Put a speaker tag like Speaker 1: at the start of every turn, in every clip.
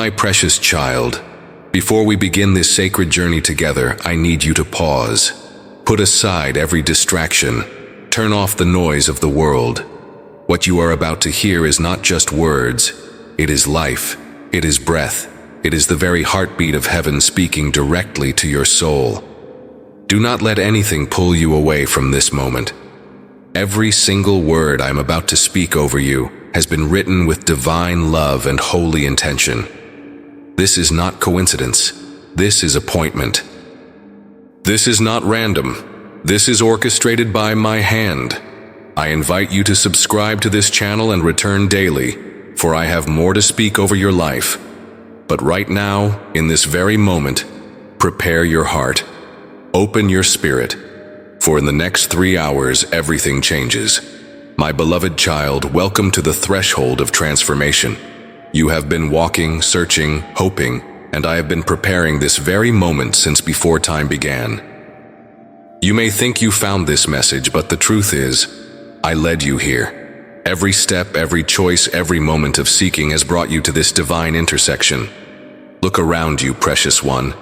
Speaker 1: My precious child, before we begin this sacred journey together, I need you to pause. Put aside every distraction. Turn off the noise of the world. What you are about to hear is not just words. It is life. It is breath. It is the very heartbeat of heaven speaking directly to your soul. Do not let anything pull you away from this moment. Every single word I am about to speak over you has been written with divine love and holy intention. This is not coincidence. This is appointment. This is not random. This is orchestrated by my hand. I invite you to subscribe to this channel and return daily, for I have more to speak over your life. But right now, in this very moment, prepare your heart. Open your spirit, for in the next 3 hours, everything changes. My beloved child, welcome to the threshold of transformation. You have been walking, searching, hoping, and I have been preparing this very moment since before time began. You may think you found this message, but the truth is, I led you here. Every step, every choice, every moment of seeking has brought you to this divine intersection. Look around you, precious one.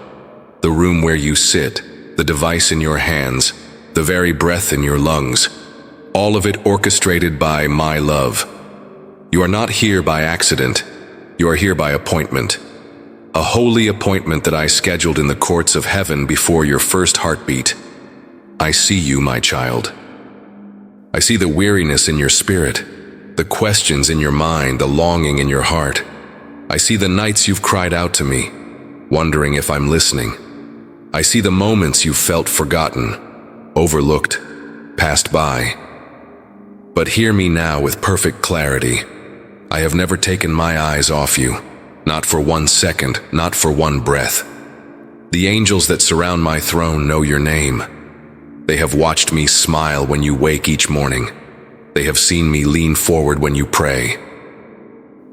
Speaker 1: The room where you sit, the device in your hands, the very breath in your lungs, all of it orchestrated by my love. You are not here by accident. You are here by appointment. A holy appointment that I scheduled in the courts of heaven before your first heartbeat. I see you, my child. I see the weariness in your spirit, the questions in your mind, the longing in your heart. I see the nights you've cried out to me, wondering if I'm listening. I see the moments you felt forgotten, overlooked, passed by. But hear me now with perfect clarity. I have never taken my eyes off you, not for 1 second, not for one breath. The angels that surround my throne know your name. They have watched me smile when you wake each morning. They have seen me lean forward when you pray.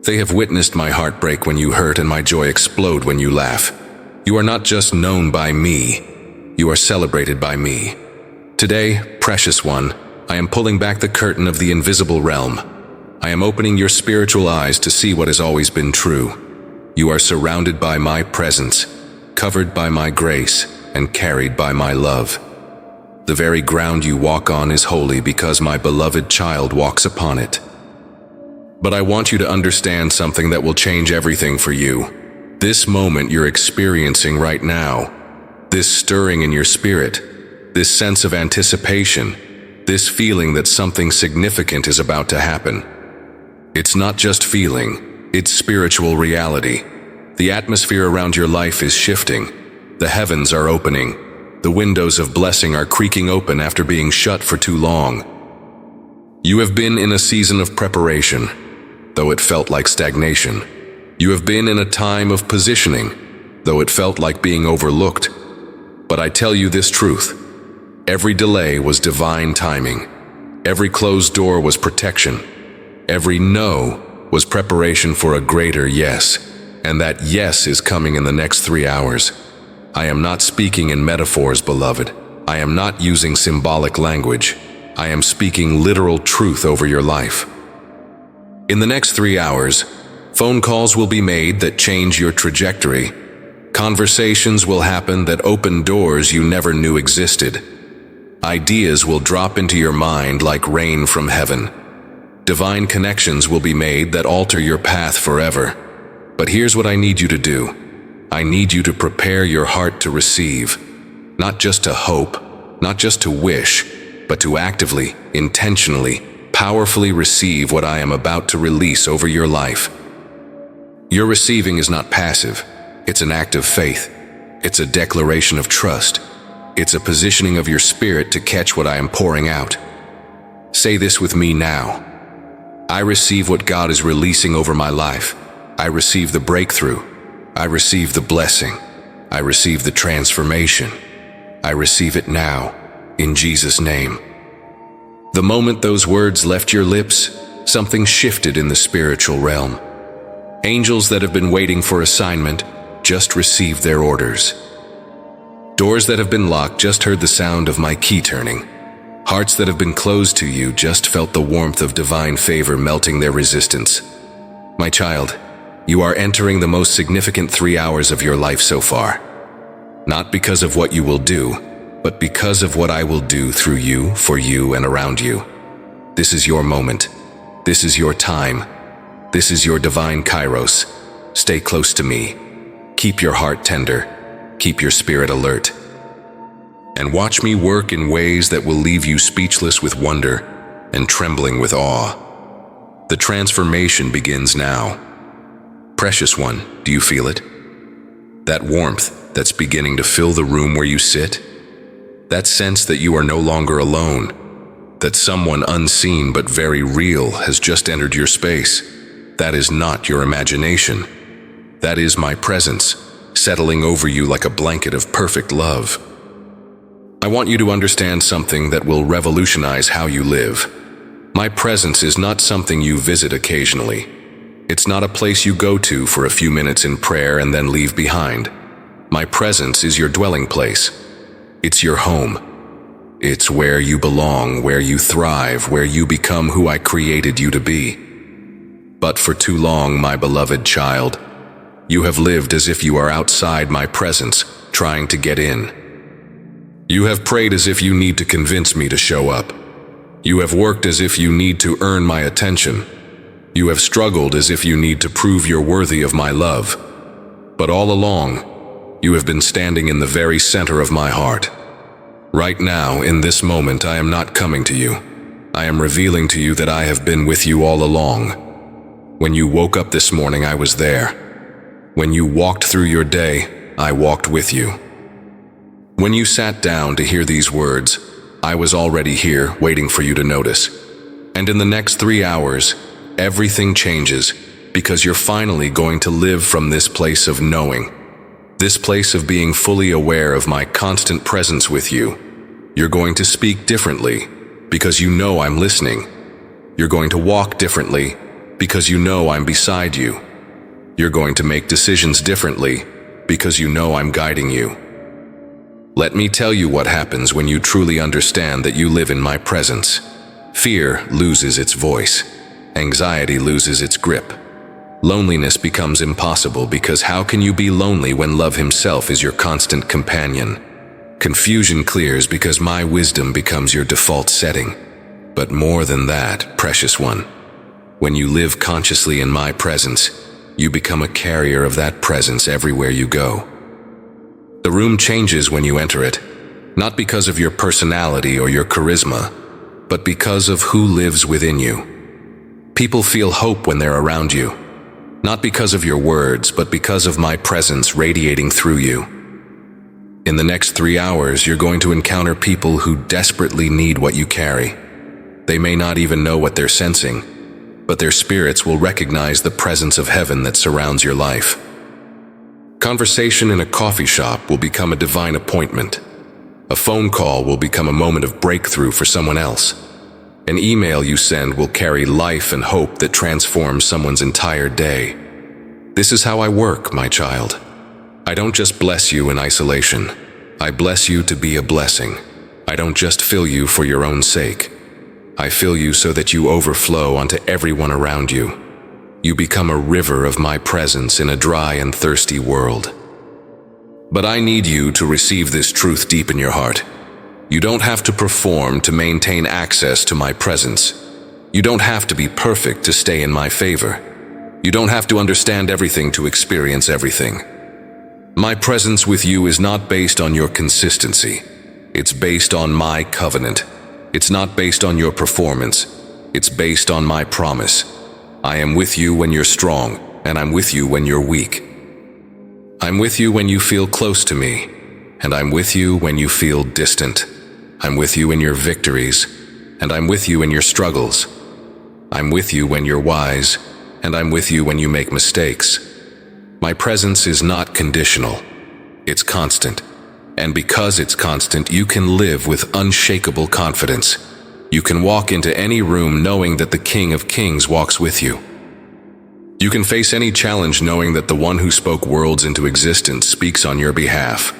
Speaker 1: They have witnessed my heart break when you hurt and my joy explode when you laugh. You are not just known by me, you are celebrated by me. Today, precious one, I am pulling back the curtain of the invisible realm. I am opening your spiritual eyes to see what has always been true. You are surrounded by my presence, covered by my grace, and carried by my love. The very ground you walk on is holy because my beloved child walks upon it. But I want you to understand something that will change everything for you. This moment you're experiencing right now, this stirring in your spirit, this sense of anticipation, this feeling that something significant is about to happen. It's not just feeling, it's spiritual reality. The atmosphere around your life is shifting. The heavens are opening. The windows of blessing are creaking open after being shut for too long. You have been in a season of preparation, though it felt like stagnation. You have been in a time of positioning, though it felt like being overlooked. But I tell you this truth. Every delay was divine timing. Every closed door was protection. Every no was preparation for a greater yes. And that yes is coming in the next 3 hours. I am not speaking in metaphors, beloved. I am not using symbolic language. I am speaking literal truth over your life. In the next 3 hours, phone calls will be made that change your trajectory. Conversations will happen that open doors you never knew existed. Ideas will drop into your mind like rain from heaven. Divine connections will be made that alter your path forever. But here's what I need you to do. I need you to prepare your heart to receive. Not just to hope, not just to wish, but to actively, intentionally, powerfully receive what I am about to release over your life. Your receiving is not passive. It's an act of faith. It's a declaration of trust. It's a positioning of your spirit to catch what I am pouring out. Say this with me now. I receive what God is releasing over my life. I receive the breakthrough. I receive the blessing. I receive the transformation. I receive it now, in Jesus' name. The moment those words left your lips, something shifted in the spiritual realm. Angels that have been waiting for assignment just received their orders. Doors that have been locked just heard the sound of my key turning. Hearts that have been closed to you just felt the warmth of divine favor melting their resistance. My child, You are entering the most significant 3 hours of your life so far. Not because of what you will do, but because of what I will do through you, for you, and around you. This is your moment. This is your time. This is your divine kairos. Stay close to me. Keep your heart tender. Keep your spirit alert. And watch me work in ways that will leave you speechless with wonder and trembling with awe. The transformation begins now. Precious one, do you feel it? That warmth that's beginning to fill the room where you sit? That sense that you are no longer alone, that someone unseen but very real has just entered your space. That is not your imagination. That is my presence, settling over you like a blanket of perfect love. I want you to understand something that will revolutionize how you live. My presence is not something you visit occasionally. It's not a place you go to for a few minutes in prayer and then leave behind. My presence is your dwelling place. It's your home. It's where you belong, where you thrive, where you become who I created you to be. But for too long, my beloved child, you have lived as if you are outside my presence, trying to get in. You have prayed as if you need to convince me to show up. You have worked as if you need to earn my attention. You have struggled as if you need to prove you're worthy of my love. But all along, you have been standing in the very center of my heart. Right now, in this moment, I am not coming to you. I am revealing to you that I have been with you all along. When you woke up this morning, I was there. When you walked through your day, I walked with you. When you sat down to hear these words, I was already here, waiting for you to notice. And in the next 3 hours, everything changes, because you're finally going to live from this place of knowing. This place of being fully aware of my constant presence with you. You're going to speak differently, because you know I'm listening. You're going to walk differently, because you know I'm beside you. You're going to make decisions differently, because you know I'm guiding you. Let me tell you what happens when you truly understand that you live in my presence. Fear loses its voice. Anxiety loses its grip. Loneliness becomes impossible, because how can you be lonely when love himself is your constant companion? Confusion clears because my wisdom becomes your default setting. But more than that, precious one, when you live consciously in my presence, you become a carrier of that presence everywhere you go. The room changes when you enter it, not because of your personality or your charisma, but because of who lives within you. People feel hope when they're around you, not because of your words, but because of my presence radiating through you. In the next 3 hours, you're going to encounter people who desperately need what you carry. They may not even know what they're sensing, but their spirits will recognize the presence of heaven that surrounds your life. Conversation in a coffee shop will become a divine appointment. A phone call will become a moment of breakthrough for someone else. An email you send will carry life and hope that transforms someone's entire day. This is how I work, my child. I don't just bless you in isolation. I bless you to be a blessing. I don't just fill you for your own sake. I fill you so that you overflow onto everyone around you. You become a river of my presence in a dry and thirsty world. But I need you to receive this truth deep in your heart. You don't have to perform to maintain access to my presence. You don't have to be perfect to stay in my favor. You don't have to understand everything to experience everything. My presence with you is not based on your consistency. It's based on my covenant. It's not based on your performance. It's based on my promise. I am with you when you're strong, and I'm with you when you're weak. I'm with you when you feel close to me, and I'm with you when you feel distant. I'm with you in your victories, and I'm with you in your struggles. I'm with you when you're wise, and I'm with you when you make mistakes. My presence is not conditional. It's constant. And because it's constant, you can live with unshakable confidence. You can walk into any room knowing that the King of Kings walks with you. You can face any challenge knowing that the one who spoke worlds into existence speaks on your behalf.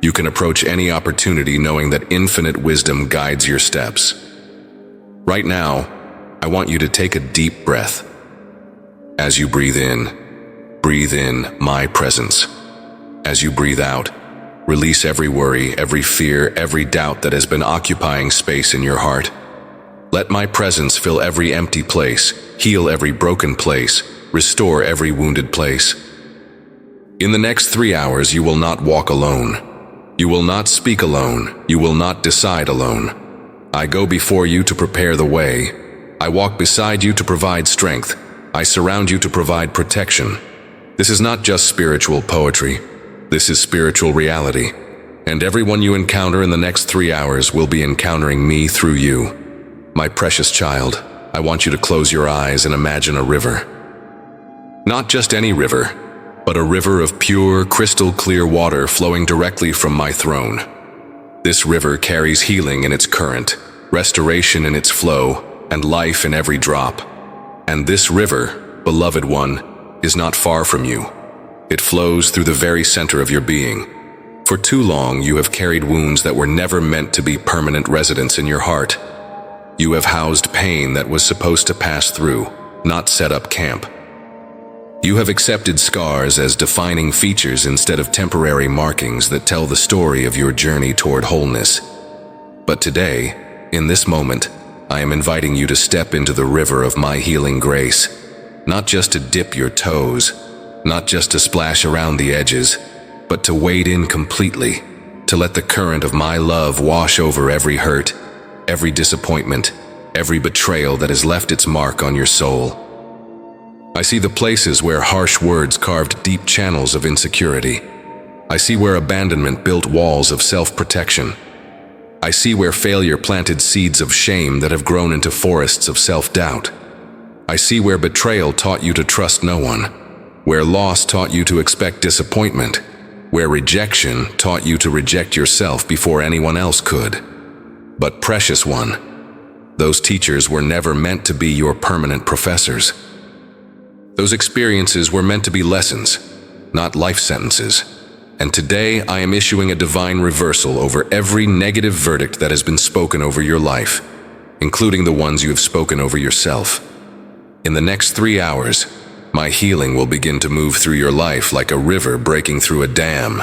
Speaker 1: You can approach any opportunity knowing that infinite wisdom guides your steps. Right now, I want you to take a deep breath. As you breathe in, breathe in my presence. As you breathe out, release every worry, every fear, every doubt that has been occupying space in your heart. Let my presence fill every empty place, heal every broken place, restore every wounded place. In the next 3 hours, you will not walk alone. You will not speak alone. You will not decide alone. I go before you to prepare the way. I walk beside you to provide strength. I surround you to provide protection. This is not just spiritual poetry. This is spiritual reality. And everyone you encounter in the next 3 hours will be encountering me through you. My precious child, I want you to close your eyes and imagine a river. Not just any river, but a river of pure, crystal clear water flowing directly from my throne. This river carries healing in its current, restoration in its flow, and life in every drop. And this river, beloved one, is not far from you. It flows through the very center of your being. For too long, you have carried wounds that were never meant to be permanent residents in your heart. You have housed pain that was supposed to pass through, not set up camp. You have accepted scars as defining features instead of temporary markings that tell the story of your journey toward wholeness. But today, in this moment, I am inviting you to step into the river of my healing grace, not just to dip your toes, not just to splash around the edges, but to wade in completely, to let the current of my love wash over every hurt, every disappointment, every betrayal that has left its mark on your soul. I see the places where harsh words carved deep channels of insecurity. I see where abandonment built walls of self-protection. I see where failure planted seeds of shame that have grown into forests of self-doubt. I see where betrayal taught you to trust no one, where loss taught you to expect disappointment, where rejection taught you to reject yourself before anyone else could. But precious one, those teachers were never meant to be your permanent professors. Those experiences were meant to be lessons, not life sentences. And today I am issuing a divine reversal over every negative verdict that has been spoken over your life, including the ones you have spoken over yourself. In the next 3 hours, my healing will begin to move through your life like a river breaking through a dam.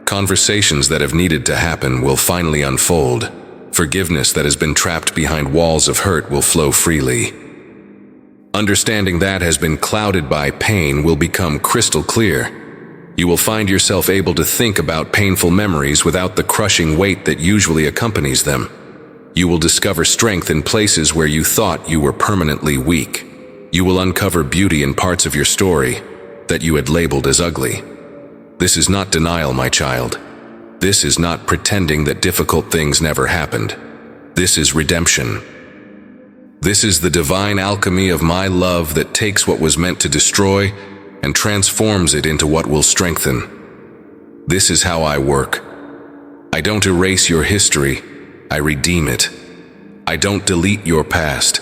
Speaker 1: Conversations that have needed to happen will finally unfold. Forgiveness that has been trapped behind walls of hurt will flow freely. Understanding that has been clouded by pain will become crystal clear. You will find yourself able to think about painful memories without the crushing weight that usually accompanies them. You will discover strength in places where you thought you were permanently weak. You will uncover beauty in parts of your story that you had labeled as ugly. This is not denial, my child. This is not pretending that difficult things never happened. This is redemption. This is the divine alchemy of my love that takes what was meant to destroy and transforms it into what will strengthen. This is how I work. I don't erase your history, I redeem it. I don't delete your past,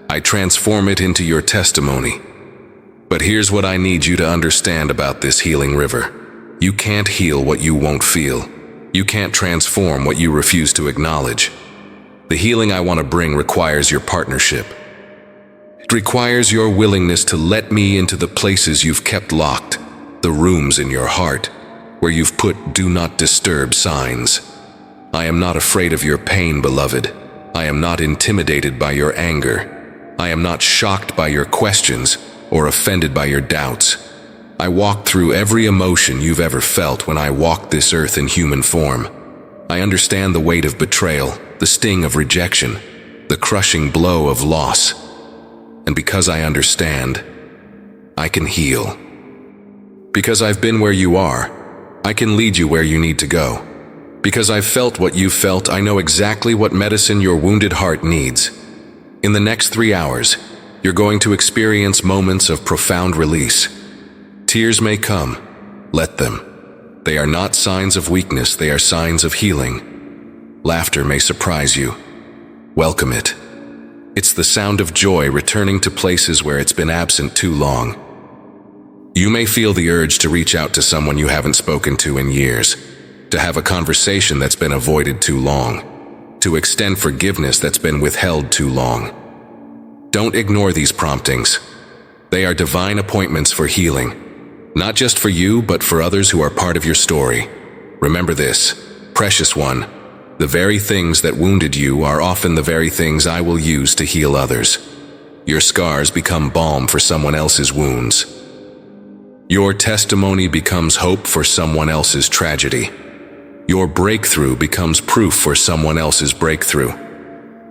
Speaker 1: I transform it into your testimony. But here's what I need you to understand about this healing river. You can't heal what you won't feel. You can't transform what you refuse to acknowledge. The healing I want to bring requires your partnership. It requires your willingness to let me into the places you've kept locked, the rooms in your heart, where you've put "do not disturb" signs. I am not afraid of your pain, beloved. I am not intimidated by your anger. I am not shocked by your questions or offended by your doubts. I walked through every emotion you've ever felt when I walked this earth in human form. I understand the weight of betrayal, the sting of rejection, the crushing blow of loss. And because I understand, I can heal. Because I've been where you are, I can lead you where you need to go. Because I've felt what you've felt, I know exactly what medicine your wounded heart needs. In the next 3 hours, you're going to experience moments of profound release. Tears may come. Let them. They are not signs of weakness, they are signs of healing. Laughter may surprise you. Welcome it. It's the sound of joy returning to places where it's been absent too long. You may feel the urge to reach out to someone you haven't spoken to in years, to have a conversation that's been avoided too long, to extend forgiveness that's been withheld too long. Don't ignore these promptings. They are divine appointments for healing. Not just for you, but for others who are part of your story. Remember this, precious one, the very things that wounded you are often the very things I will use to heal others. Your scars become balm for someone else's wounds. Your testimony becomes hope for someone else's tragedy. Your breakthrough becomes proof for someone else's breakthrough.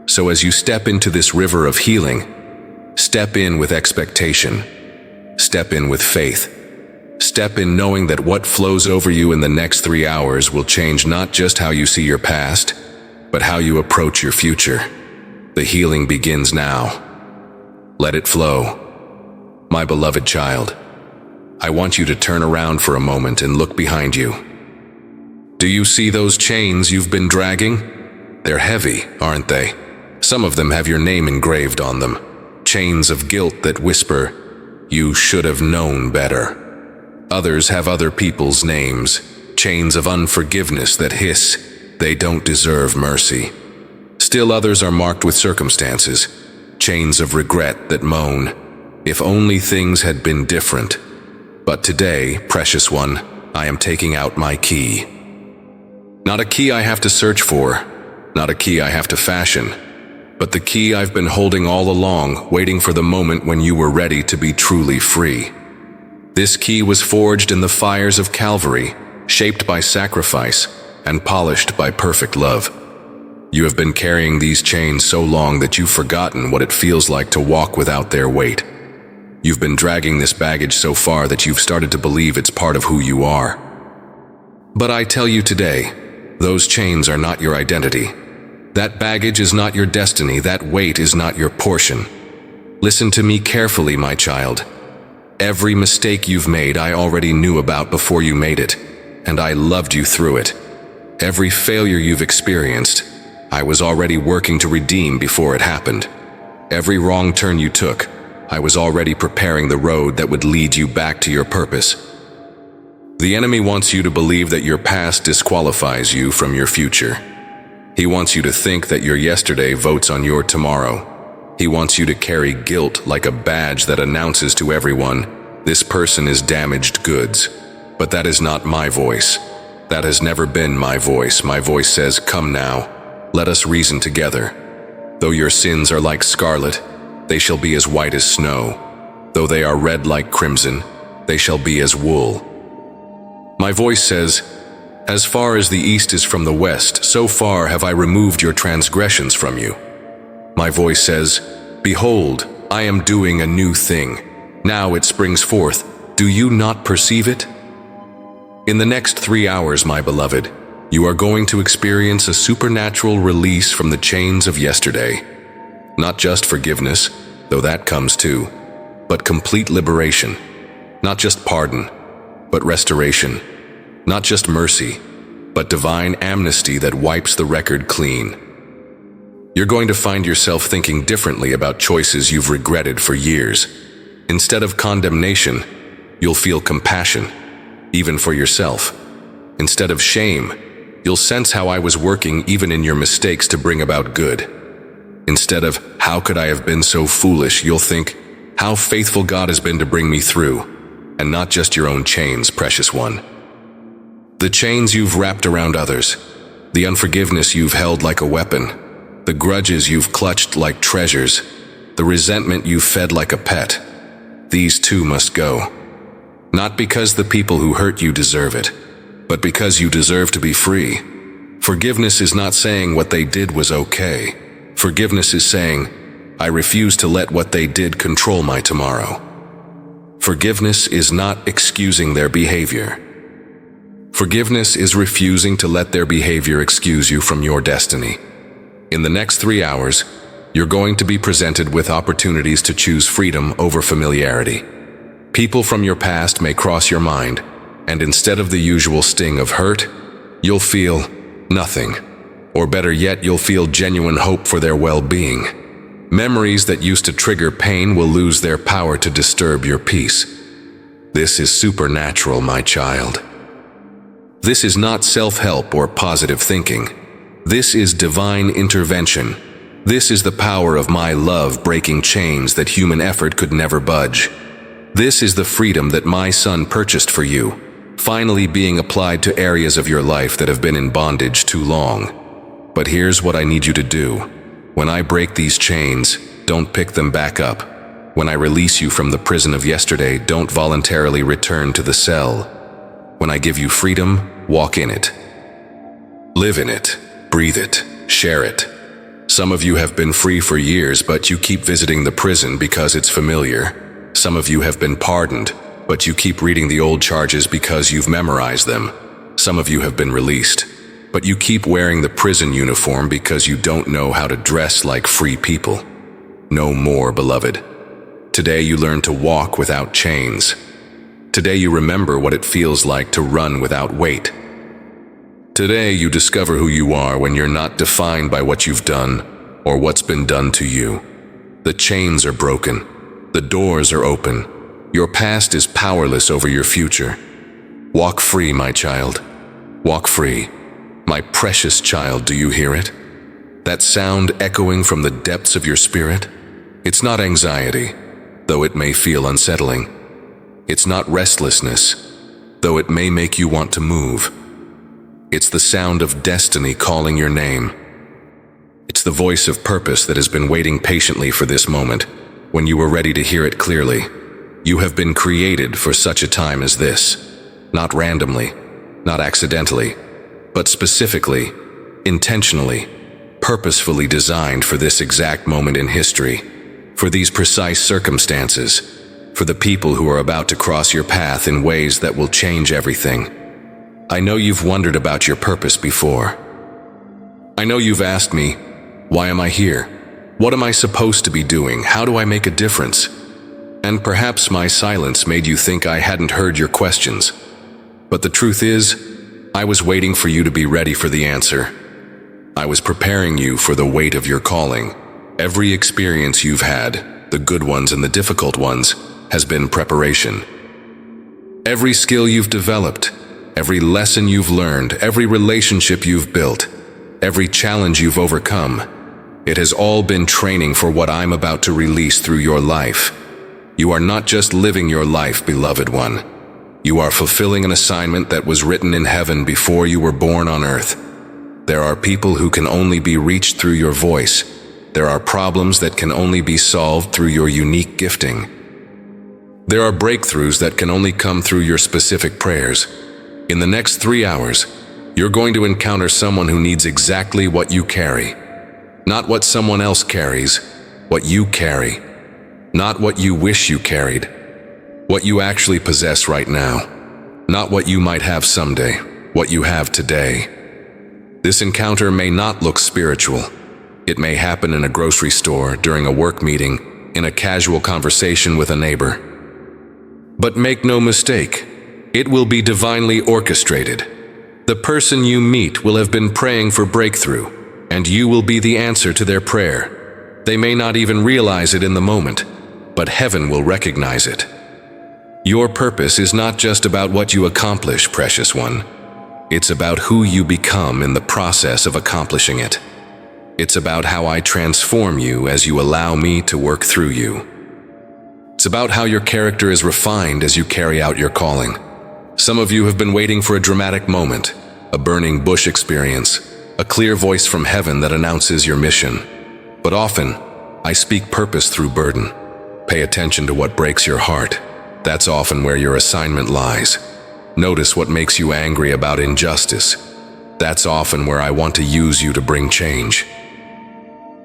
Speaker 1: So as you step into this river of healing, step in with expectation. Step in with faith. Step in knowing that what flows over you in the next 3 hours will change not just how you see your past, but how you approach your future. The healing begins now. Let it flow. My beloved child, I want you to turn around for a moment and look behind you. Do you see those chains you've been dragging? They're heavy, aren't they? Some of them have your name engraved on them. Chains of guilt that whisper, "You should have known better." Others have other people's names, chains of unforgiveness that hiss, "They don't deserve mercy." Still others are marked with circumstances, chains of regret that moan, "If only things had been different." But today, precious one, I am taking out my key. Not a key I have to search for, not a key I have to fashion, but the key I've been holding all along, waiting for the moment when you were ready to be truly free. This key was forged in the fires of Calvary, shaped by sacrifice and polished by perfect love. You have been carrying these chains so long that you've forgotten what it feels like to walk without their weight. You've been dragging this baggage so far that you've started to believe it's part of who you are. But I tell you today, those chains are not your identity. That baggage is not your destiny. That weight is not your portion. Listen to me carefully, my child. Every mistake you've made I already knew about before you made it, and I loved you through it. Every failure you've experienced, I was already working to redeem before it happened. Every wrong turn you took, I was already preparing the road that would lead you back to your purpose. The enemy wants you to believe that your past disqualifies you from your future. He wants you to think that your yesterday votes on your tomorrow. He wants you to carry guilt like a badge that announces to everyone, "This person is damaged goods." But that is not my voice. That has never been my voice. My voice says, "Come now, let us reason together. Though your sins are like scarlet, they shall be as white as snow. Though they are red like crimson, they shall be as wool." My voice says, "As far as the east is from the west, so far have I removed your transgressions from you." My voice says, "Behold, I am doing a new thing. Now it springs forth. Do you not perceive it?" In the next 3 hours, my beloved, you are going to experience a supernatural release from the chains of yesterday. Not just forgiveness, though that comes too, but complete liberation. Not just pardon, but restoration. Not just mercy, but divine amnesty that wipes the record clean. You're going to find yourself thinking differently about choices you've regretted for years. Instead of condemnation, you'll feel compassion, even for yourself. Instead of shame, you'll sense how I was working even in your mistakes to bring about good. Instead of, "How could I have been so foolish?" you'll think, "How faithful God has been to bring me through." And not just your own chains, precious one. The chains you've wrapped around others, the unforgiveness you've held like a weapon, the grudges you've clutched like treasures, the resentment you've fed like a pet, these too must go. Not because the people who hurt you deserve it, but because you deserve to be free. Forgiveness is not saying what they did was okay. Forgiveness is saying, "I refuse to let what they did control my tomorrow." Forgiveness is not excusing their behavior. Forgiveness is refusing to let their behavior excuse you from your destiny. In the next 3 hours, you're going to be presented with opportunities to choose freedom over familiarity. People from your past may cross your mind, and instead of the usual sting of hurt, you'll feel nothing. Or better yet, you'll feel genuine hope for their well-being. Memories that used to trigger pain will lose their power to disturb your peace. This is supernatural, my child. This is not self-help or positive thinking. This is divine intervention. This is the power of my love breaking chains that human effort could never budge. This is the freedom that my Son purchased for you, finally being applied to areas of your life that have been in bondage too long. But here's what I need you to do. When I break these chains, don't pick them back up. When I release you from the prison of yesterday, don't voluntarily return to the cell. When I give you freedom, walk in it. Live in it, breathe it, share it. Some of you have been free for years, but you keep visiting the prison because it's familiar. Some of you have been pardoned, but you keep reading the old charges because you've memorized them. Some of you have been released, but you keep wearing the prison uniform because you don't know how to dress like free people. No more, beloved. Today you learn to walk without chains. Today you remember what it feels like to run without weight. Today you discover who you are when you're not defined by what you've done or what's been done to you. The chains are broken. The doors are open. Your past is powerless over your future. Walk free, my child. Walk free. My precious child, do you hear it? That sound echoing from the depths of your spirit? It's not anxiety, though it may feel unsettling. It's not restlessness, though it may make you want to move. It's the sound of destiny calling your name. It's the voice of purpose that has been waiting patiently for this moment, when you were ready to hear it clearly. You have been created for such a time as this, not randomly, not accidentally, but specifically, intentionally, purposefully designed for this exact moment in history, for these precise circumstances, for the people who are about to cross your path in ways that will change everything. I know you've wondered about your purpose before. I know you've asked me, why am I here? What am I supposed to be doing? How do I make a difference? And perhaps my silence made you think I hadn't heard your questions. But the truth is, I was waiting for you to be ready for the answer. I was preparing you for the weight of your calling. Every experience you've had, the good ones and the difficult ones, has been preparation. Every skill you've developed, every lesson you've learned, every relationship you've built, every challenge you've overcome, it has all been training for what I'm about to release through your life. You are not just living your life, beloved one. You are fulfilling an assignment that was written in heaven before you were born on earth. There are people who can only be reached through your voice. There are problems that can only be solved through your unique gifting. There are breakthroughs that can only come through your specific prayers. In the next 3 hours, you're going to encounter someone who needs exactly what you carry. Not what someone else carries, what you carry. Not what you wish you carried. What you actually possess right now. Not what you might have someday, what you have today. This encounter may not look spiritual. It may happen in a grocery store, during a work meeting, in a casual conversation with a neighbor. But make no mistake, it will be divinely orchestrated. The person you meet will have been praying for breakthrough, and you will be the answer to their prayer. They may not even realize it in the moment, but heaven will recognize it. Your purpose is not just about what you accomplish, precious one. It's about who you become in the process of accomplishing it. It's about how I transform you as you allow me to work through you. It's about how your character is refined as you carry out your calling. Some of you have been waiting for a dramatic moment, a burning bush experience, a clear voice from heaven that announces your mission. But often, I speak purpose through burden. Pay attention to what breaks your heart. That's often where your assignment lies. Notice what makes you angry about injustice. That's often where I want to use you to bring change.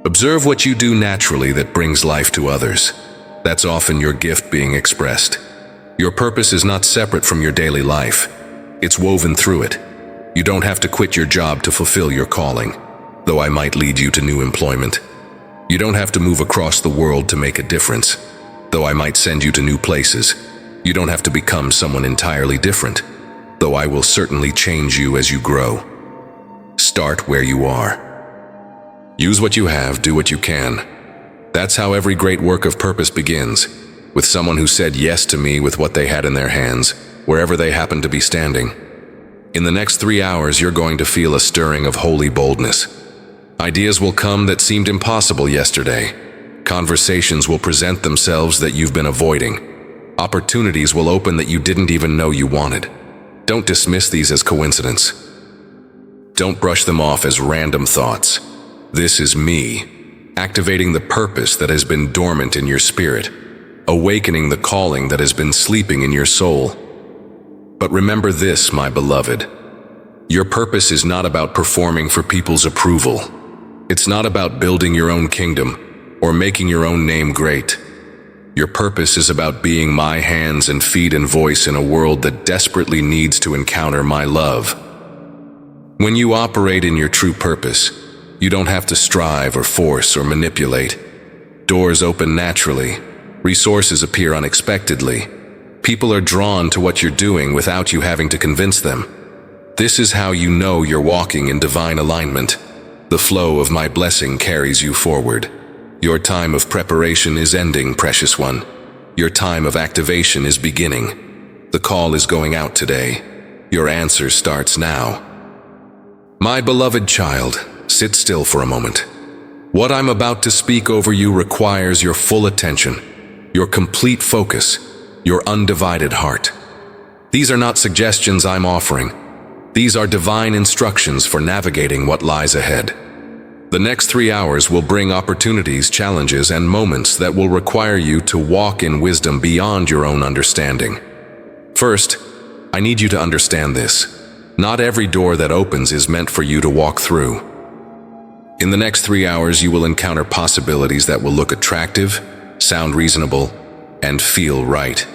Speaker 1: Observe what you do naturally that brings life to others. That's often your gift being expressed. Your purpose is not separate from your daily life. It's woven through it. You don't have to quit your job to fulfill your calling, though I might lead you to new employment. You don't have to move across the world to make a difference, though I might send you to new places. You don't have to become someone entirely different, though I will certainly change you as you grow. Start where you are. Use what you have, do what you can. That's how every great work of purpose begins, with someone who said yes to me with what they had in their hands, wherever they happened to be standing. In the next 3 hours, you're going to feel a stirring of holy boldness. Ideas will come that seemed impossible yesterday. Conversations will present themselves that you've been avoiding. Opportunities will open that you didn't even know you wanted. Don't dismiss these as coincidence. Don't brush them off as random thoughts. This is me, activating the purpose that has been dormant in your spirit, awakening the calling that has been sleeping in your soul. But remember this, my beloved. Your purpose is not about performing for people's approval. It's not about building your own kingdom or making your own name great. Your purpose is about being my hands and feet and voice in a world that desperately needs to encounter my love. When you operate in your true purpose, you don't have to strive or force or manipulate. Doors open naturally. Resources appear unexpectedly. People are drawn to what you're doing without you having to convince them. This is how you know you're walking in divine alignment. The flow of my blessing carries you forward. Your time of preparation is ending, precious one. Your time of activation is beginning. The call is going out today. Your answer starts now. My beloved child, sit still for a moment. What I'm about to speak over you requires your full attention, your complete focus, your undivided heart. These are not suggestions I'm offering. These are divine instructions for navigating what lies ahead. The next 3 hours will bring opportunities, challenges, and moments that will require you to walk in wisdom beyond your own understanding. First, I need you to understand this. Not every door that opens is meant for you to walk through. In the next 3 hours, you will encounter possibilities that will look attractive, sound reasonable, and feel right.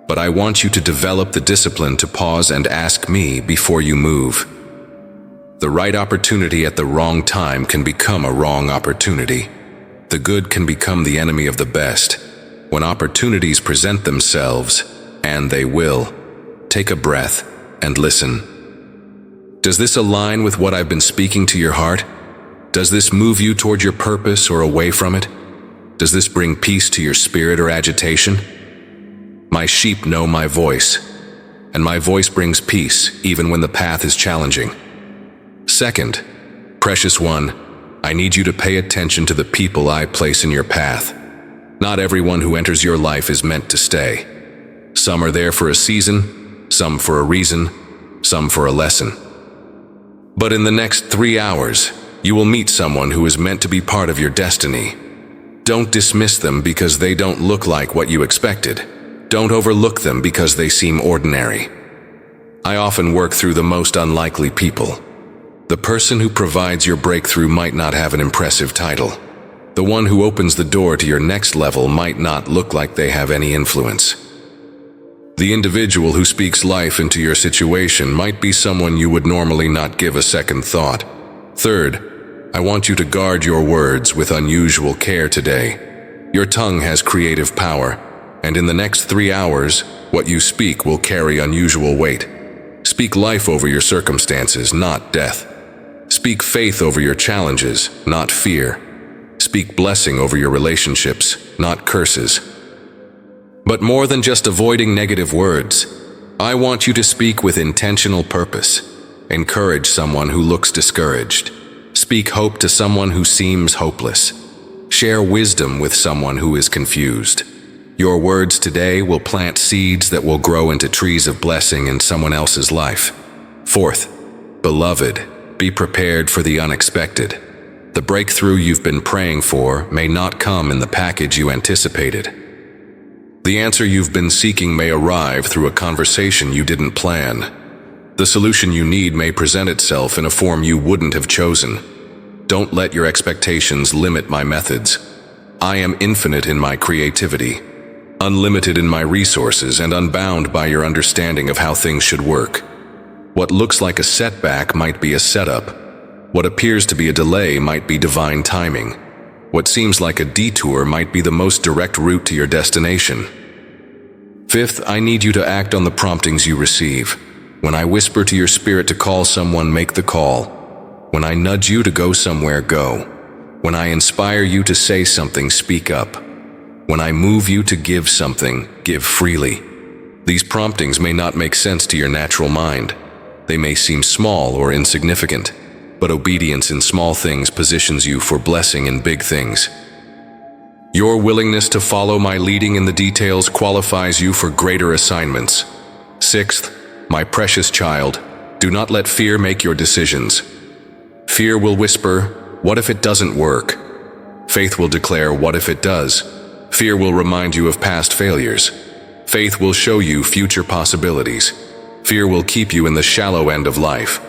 Speaker 1: But I want you to develop the discipline to pause and ask me before you move. The right opportunity at the wrong time can become a wrong opportunity. The good can become the enemy of the best. When opportunities present themselves, and they will, take a breath and listen. Does this align with what I've been speaking to your heart? Does this move you toward your purpose or away from it? Does this bring peace to your spirit or agitation? My sheep know my voice, and my voice brings peace even when the path is challenging. Second, precious one, I need you to pay attention to the people I place in your path. Not everyone who enters your life is meant to stay. Some are there for a season, some for a reason, some for a lesson. But in the next 3 hours, you will meet someone who is meant to be part of your destiny. Don't dismiss them because they don't look like what you expected. Don't overlook them because they seem ordinary. I often work through the most unlikely people. The person who provides your breakthrough might not have an impressive title. The one who opens the door to your next level might not look like they have any influence. The individual who speaks life into your situation might be someone you would normally not give a second thought. Third, I want you to guard your words with unusual care today. Your tongue has creative power, and in the next 3 hours, what you speak will carry unusual weight. Speak life over your circumstances, not death. Speak faith over your challenges, not fear. Speak blessing over your relationships, not curses. But more than just avoiding negative words, I want you to speak with intentional purpose. Encourage someone who looks discouraged. Speak hope to someone who seems hopeless. Share wisdom with someone who is confused. Your words today will plant seeds that will grow into trees of blessing in someone else's life. Fourth, beloved, be prepared for the unexpected. The breakthrough you've been praying for may not come in the package you anticipated. The answer you've been seeking may arrive through a conversation you didn't plan. The solution you need may present itself in a form you wouldn't have chosen. Don't let your expectations limit my methods. I am infinite in my creativity, unlimited in my resources, and unbound by your understanding of how things should work. What looks like a setback might be a setup. What appears to be a delay might be divine timing. What seems like a detour might be the most direct route to your destination. Fifth, I need you to act on the promptings you receive. When I whisper to your spirit to call someone, make the call. When I nudge you to go somewhere, go. When I inspire you to say something, speak up. When I move you to give something, give freely. These promptings may not make sense to your natural mind. They may seem small or insignificant, but obedience in small things positions you for blessing in big things. Your willingness to follow my leading in the details qualifies you for greater assignments. Sixth, my precious child, do not let fear make your decisions. Fear will whisper, "What if it doesn't work?" Faith will declare, "What if it does?" Fear will remind you of past failures. Faith will show you future possibilities. Fear will keep you in the shallow end of life.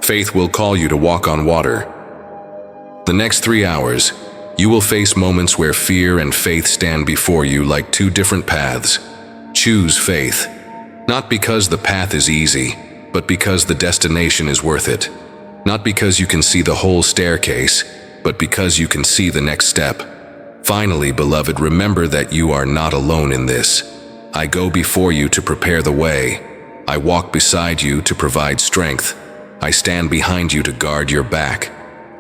Speaker 1: Faith will call you to walk on water. The next 3 hours, you will face moments where fear and faith stand before you like two different paths. Choose faith, not because the path is easy, but because the destination is worth it. Not because you can see the whole staircase, but because you can see the next step. Finally, beloved, remember that you are not alone in this. I go before you to prepare the way. I walk beside you to provide strength. I stand behind you to guard your back.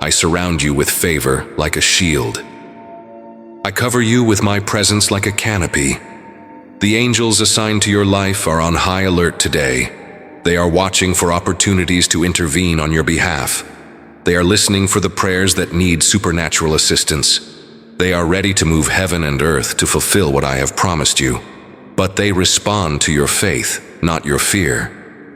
Speaker 1: I surround you with favor like a shield. I cover you with my presence like a canopy. The angels assigned to your life are on high alert today. They are watching for opportunities to intervene on your behalf. They are listening for the prayers that need supernatural assistance. They are ready to move heaven and earth to fulfill what I have promised you. But they respond to your faith, not your fear.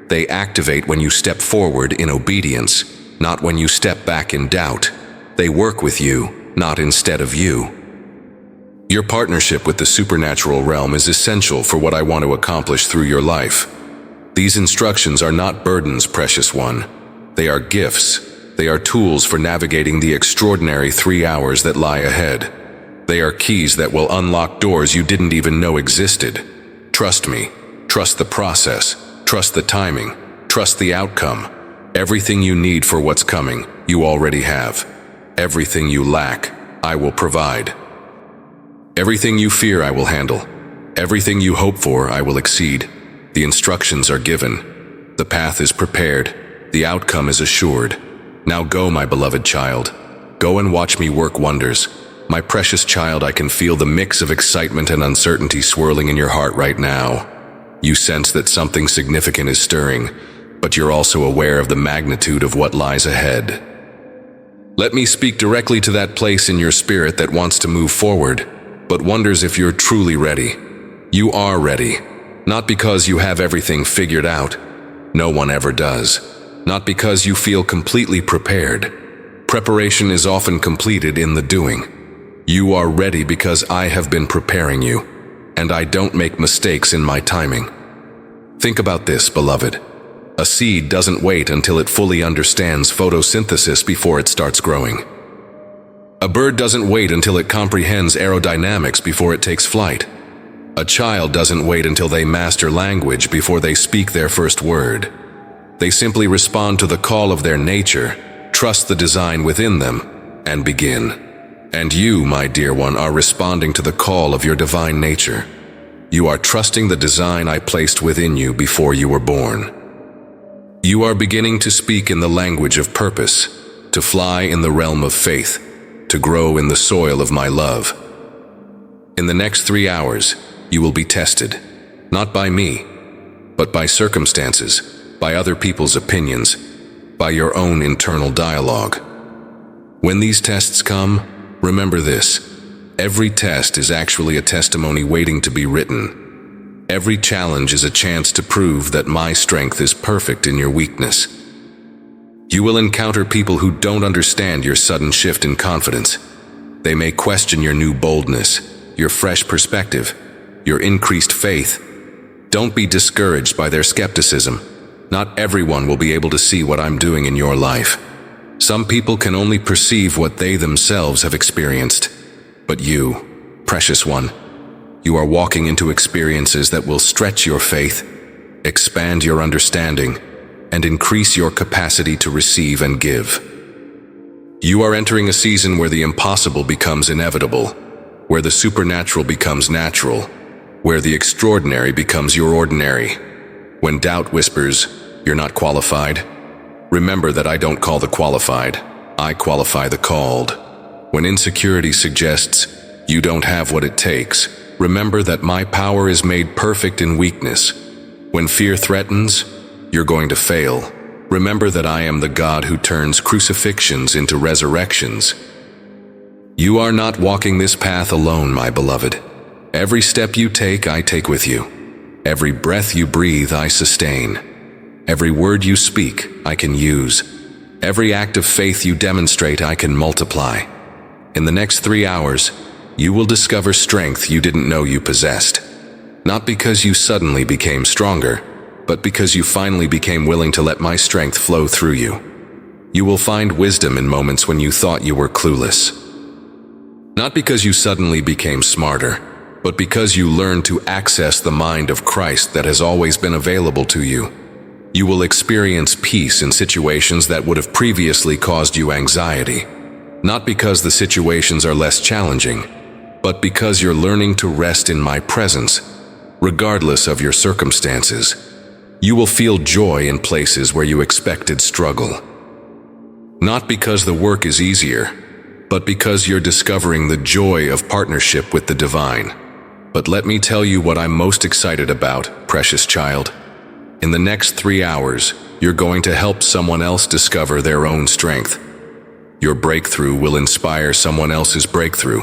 Speaker 1: They activate when you step forward in obedience, not when you step back in doubt. They work with you, not instead of you. Your partnership with the supernatural realm is essential for what I want to accomplish through your life. These instructions are not burdens, precious one. They are gifts. They are tools for navigating the extraordinary 3 hours that lie ahead. They are keys that will unlock doors you didn't even know existed. Trust me. Trust the process. Trust the timing. Trust the outcome. Everything you need for what's coming, you already have. Everything you lack, I will provide. Everything you fear, I will handle. Everything you hope for, I will exceed. The instructions are given. The path is prepared. The outcome is assured. Now go, my beloved child. Go and watch me work wonders. My precious child, I can feel the mix of excitement and uncertainty swirling in your heart right now. You sense that something significant is stirring, but you're also aware of the magnitude of what lies ahead. Let me speak directly to that place in your spirit that wants to move forward, but wonders if you're truly ready. You are ready, not because you have everything figured out. No one ever does. Not because you feel completely prepared. Preparation is often completed in the doing. You are ready because I have been preparing you, and I don't make mistakes in my timing. Think about this, beloved. A seed doesn't wait until it fully understands photosynthesis before it starts growing. A bird doesn't wait until it comprehends aerodynamics before it takes flight. A child doesn't wait until they master language before they speak their first word. They simply respond to the call of their nature, trust the design within them, and begin. And you, my dear one, are responding to the call of your divine nature. You are trusting the design I placed within you before you were born. You are beginning to speak in the language of purpose, to fly in the realm of faith, to grow in the soil of my love. In the next 3 hours, you will be tested, not by me, but by circumstances, by other people's opinions, by your own internal dialogue. When these tests come, remember this: every test is actually a testimony waiting to be written. Every challenge is a chance to prove that my strength is perfect in your weakness. You will encounter people who don't understand your sudden shift in confidence. They may question your new boldness, your fresh perspective, your increased faith. Don't be discouraged by their skepticism. Not everyone will be able to see what I'm doing in your life. Some people can only perceive what they themselves have experienced. But you, precious one, you are walking into experiences that will stretch your faith, expand your understanding, and increase your capacity to receive and give. You are entering a season where the impossible becomes inevitable, where the supernatural becomes natural, where the extraordinary becomes your ordinary. When doubt whispers, "You're not qualified," remember that I don't call the qualified, I qualify the called. When insecurity suggests, "You don't have what it takes," remember that my power is made perfect in weakness. When fear threatens, "You're going to fail," remember that I am the God who turns crucifixions into resurrections. You are not walking this path alone, my beloved. Every step you take, I take with you. Every breath you breathe, I sustain. Every word you speak, I can use. Every act of faith you demonstrate, I can multiply. In the next 3 hours, you will discover strength you didn't know you possessed. Not because you suddenly became stronger, but because you finally became willing to let my strength flow through you. You will find wisdom in moments when you thought you were clueless. Not because you suddenly became smarter, but because you learned to access the mind of Christ that has always been available to you. You will experience peace in situations that would have previously caused you anxiety. Not because the situations are less challenging, but because you're learning to rest in my presence, regardless of your circumstances. You will feel joy in places where you expected struggle. Not because the work is easier, but because you're discovering the joy of partnership with the divine. But let me tell you what I'm most excited about, precious child. In the next 3 hours, you're going to help someone else discover their own strength. Your breakthrough will inspire someone else's breakthrough.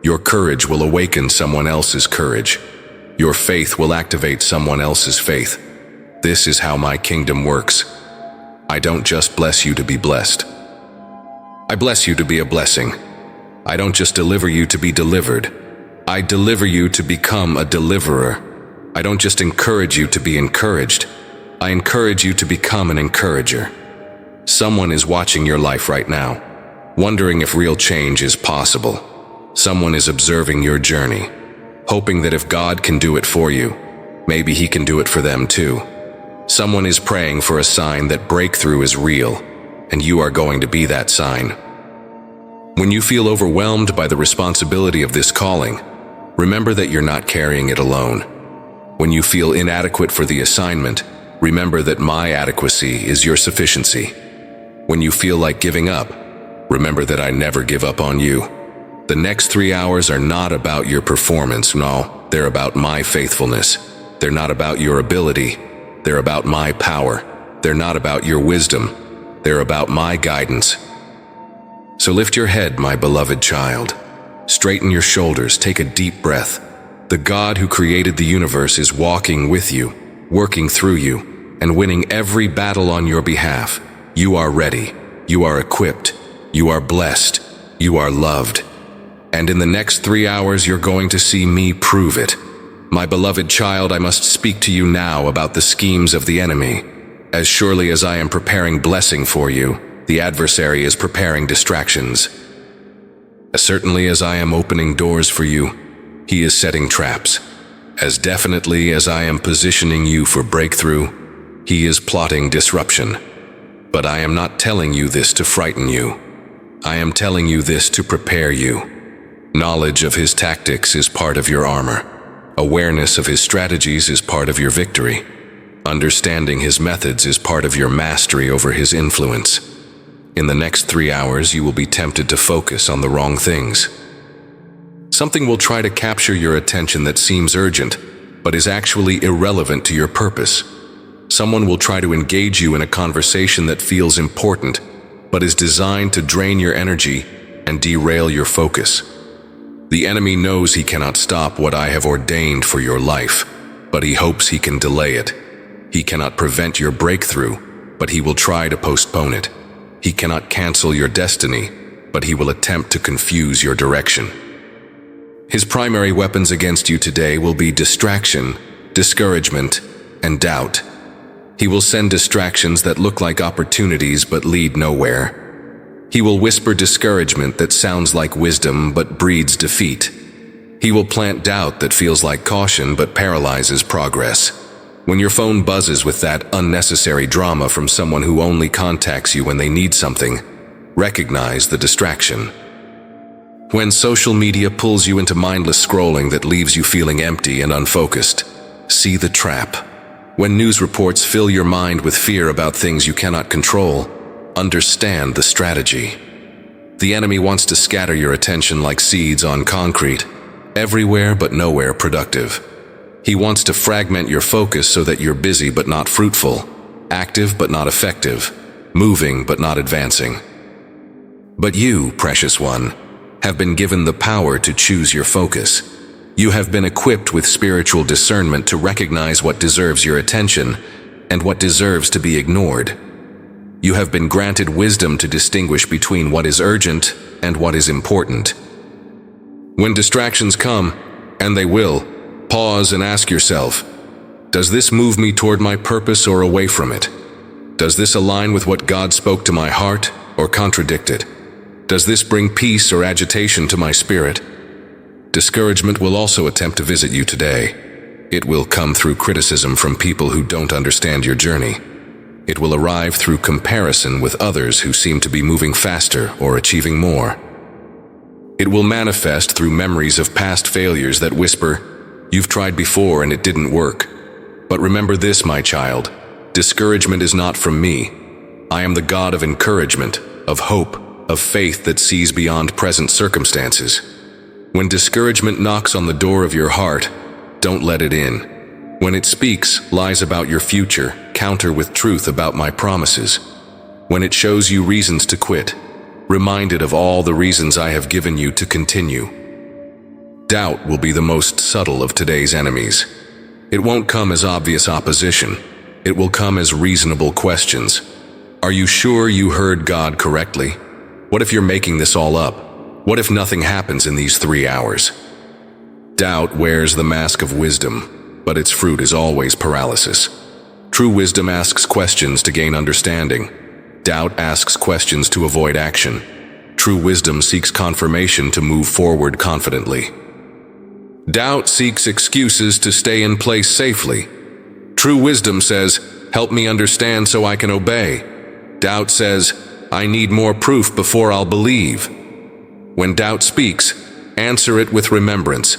Speaker 1: Your courage will awaken someone else's courage. Your faith will activate someone else's faith. This is how my kingdom works. I don't just bless you to be blessed. I bless you to be a blessing. I don't just deliver you to be delivered. I deliver you to become a deliverer. I don't just encourage you to be encouraged. I encourage you to become an encourager. Someone is watching your life right now, wondering if real change is possible. Someone is observing your journey, hoping that if God can do it for you, maybe He can do it for them too. Someone is praying for a sign that breakthrough is real, and you are going to be that sign. When you feel overwhelmed by the responsibility of this calling, remember that you're not carrying it alone. When you feel inadequate for the assignment, remember that my adequacy is your sufficiency. When you feel like giving up, remember that I never give up on you. The next 3 hours are not about your performance, no, they're about my faithfulness. They're not about your ability, they're about my power. They're not about your wisdom, they're about my guidance. So lift your head, my beloved child. Straighten your shoulders, take a deep breath. The God who created the universe is walking with you, working through you, and winning every battle on your behalf. You are ready, you are equipped, you are blessed, you are loved. And in the next 3 hours, you're going to see me prove it. My beloved child, I must speak to you now about the schemes of the enemy. As surely as I am preparing blessing for you, the adversary is preparing distractions. As certainly as I am opening doors for you, he is setting traps. As definitely as I am positioning you for breakthrough, he is plotting disruption. But I am not telling you this to frighten you. I am telling you this to prepare you. Knowledge of his tactics is part of your armor. Awareness of his strategies is part of your victory. Understanding his methods is part of your mastery over his influence. In the next 3 hours, you will be tempted to focus on the wrong things. Something will try to capture your attention that seems urgent, but is actually irrelevant to your purpose. Someone will try to engage you in a conversation that feels important, but is designed to drain your energy and derail your focus. The enemy knows he cannot stop what I have ordained for your life, but he hopes he can delay it. He cannot prevent your breakthrough, but he will try to postpone it. He cannot cancel your destiny, but he will attempt to confuse your direction. His primary weapons against you today will be distraction, discouragement, and doubt. He will send distractions that look like opportunities but lead nowhere. He will whisper discouragement that sounds like wisdom but breeds defeat. He will plant doubt that feels like caution but paralyzes progress. When your phone buzzes with that unnecessary drama from someone who only contacts you when they need something, recognize the distraction. When social media pulls you into mindless scrolling that leaves you feeling empty and unfocused, see the trap. When news reports fill your mind with fear about things you cannot control, understand the strategy. The enemy wants to scatter your attention like seeds on concrete, everywhere but nowhere productive. He wants to fragment your focus so that you're busy but not fruitful, active but not effective, moving but not advancing. But you, precious one, have been given the power to choose your focus. You have been equipped with spiritual discernment to recognize what deserves your attention and what deserves to be ignored. You have been granted wisdom to distinguish between what is urgent and what is important. When distractions come, and they will, pause and ask yourself, does this move me toward my purpose or away from it? Does this align with what God spoke to my heart or contradict it? Does this bring peace or agitation to my spirit? Discouragement will also attempt to visit you today. It will come through criticism from people who don't understand your journey. It will arrive through comparison with others who seem to be moving faster or achieving more. It will manifest through memories of past failures that whisper, "You've tried before and it didn't work." But remember this, my child, discouragement is not from me. I am the God of encouragement, of hope, of faith that sees beyond present circumstances. When discouragement knocks on the door of your heart, don't let it in. When it speaks lies about your future, counter with truth about my promises. When it shows you reasons to quit, remind it of all the reasons I have given you to continue. Doubt will be the most subtle of today's enemies. It won't come as obvious opposition. It will come as reasonable questions. Are you sure you heard God correctly? What if you're making this all up? What if nothing happens in these 3 hours? Doubt wears the mask of wisdom, but its fruit is always paralysis. True wisdom asks questions to gain understanding. Doubt asks questions to avoid action. True wisdom seeks confirmation to move forward confidently. Doubt seeks excuses to stay in place safely. True wisdom says, "Help me understand so I can obey." Doubt says, "I need more proof before I'll believe." When doubt speaks, answer it with remembrance.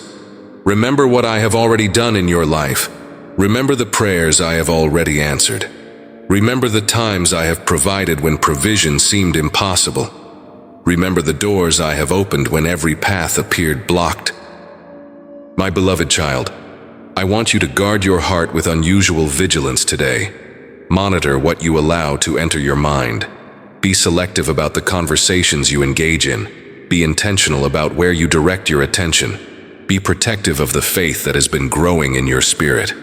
Speaker 1: Remember what I have already done in your life. Remember the prayers I have already answered. Remember the times I have provided when provision seemed impossible. Remember the doors I have opened when every path appeared blocked. My beloved child, I want you to guard your heart with unusual vigilance today. Monitor what you allow to enter your mind. Be selective about the conversations you engage in. Be intentional about where you direct your attention. Be protective of the faith that has been growing in your spirit.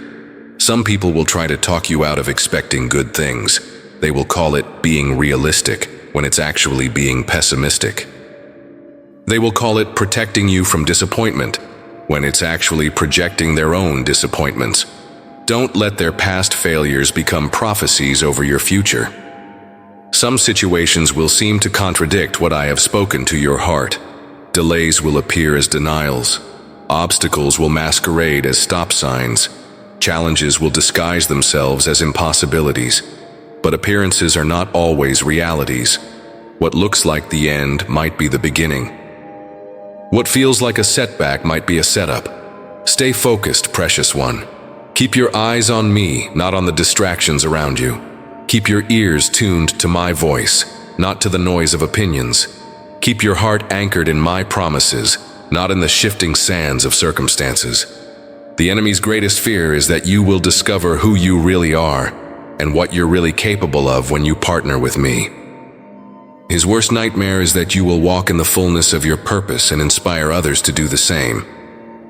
Speaker 1: Some people will try to talk you out of expecting good things. They will call it being realistic when it's actually being pessimistic. They will call it protecting you from disappointment when it's actually projecting their own disappointments. Don't let their past failures become prophecies over your future. Some situations will seem to contradict what I have spoken to your heart. Delays will appear as denials. Obstacles will masquerade as stop signs. Challenges will disguise themselves as impossibilities. But appearances are not always realities. What looks like the end might be the beginning. What feels like a setback might be a setup. Stay focused, precious one. Keep your eyes on me, not on the distractions around you. Keep your ears tuned to my voice, not to the noise of opinions. Keep your heart anchored in my promises, not in the shifting sands of circumstances. The enemy's greatest fear is that you will discover who you really are and what you're really capable of when you partner with me. His worst nightmare is that you will walk in the fullness of your purpose and inspire others to do the same.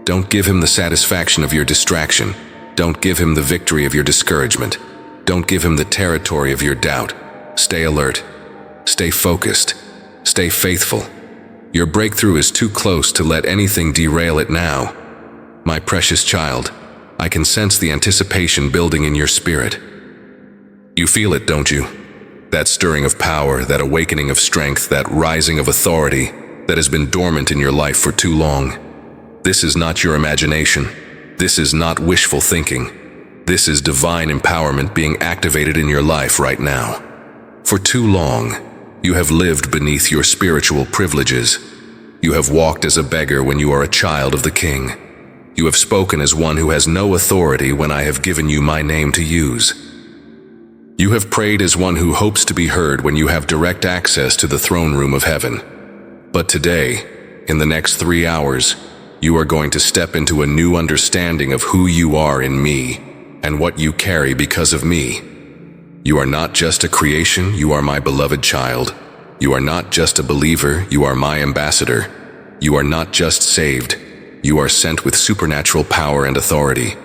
Speaker 1: Don't give him the satisfaction of your distraction. Don't give him the victory of your discouragement. Don't give him the territory of your doubt. Stay alert. Stay focused. Stay faithful. Your breakthrough is too close to let anything derail it now. My precious child, I can sense the anticipation building in your spirit. You feel it, don't you? That stirring of power, that awakening of strength, that rising of authority that has been dormant in your life for too long. This is not your imagination. This is not wishful thinking. This is divine empowerment being activated in your life right now. For too long, you have lived beneath your spiritual privileges. You have walked as a beggar when you are a child of the King. You have spoken as one who has no authority when I have given you my name to use. You have prayed as one who hopes to be heard when you have direct access to the throne room of heaven. But today, in the next 3 hours, you are going to step into a new understanding of who you are in me and what you carry because of me. You are not just a creation, you are my beloved child. You are not just a believer, you are my ambassador. You are not just saved, you are sent with supernatural power and authority.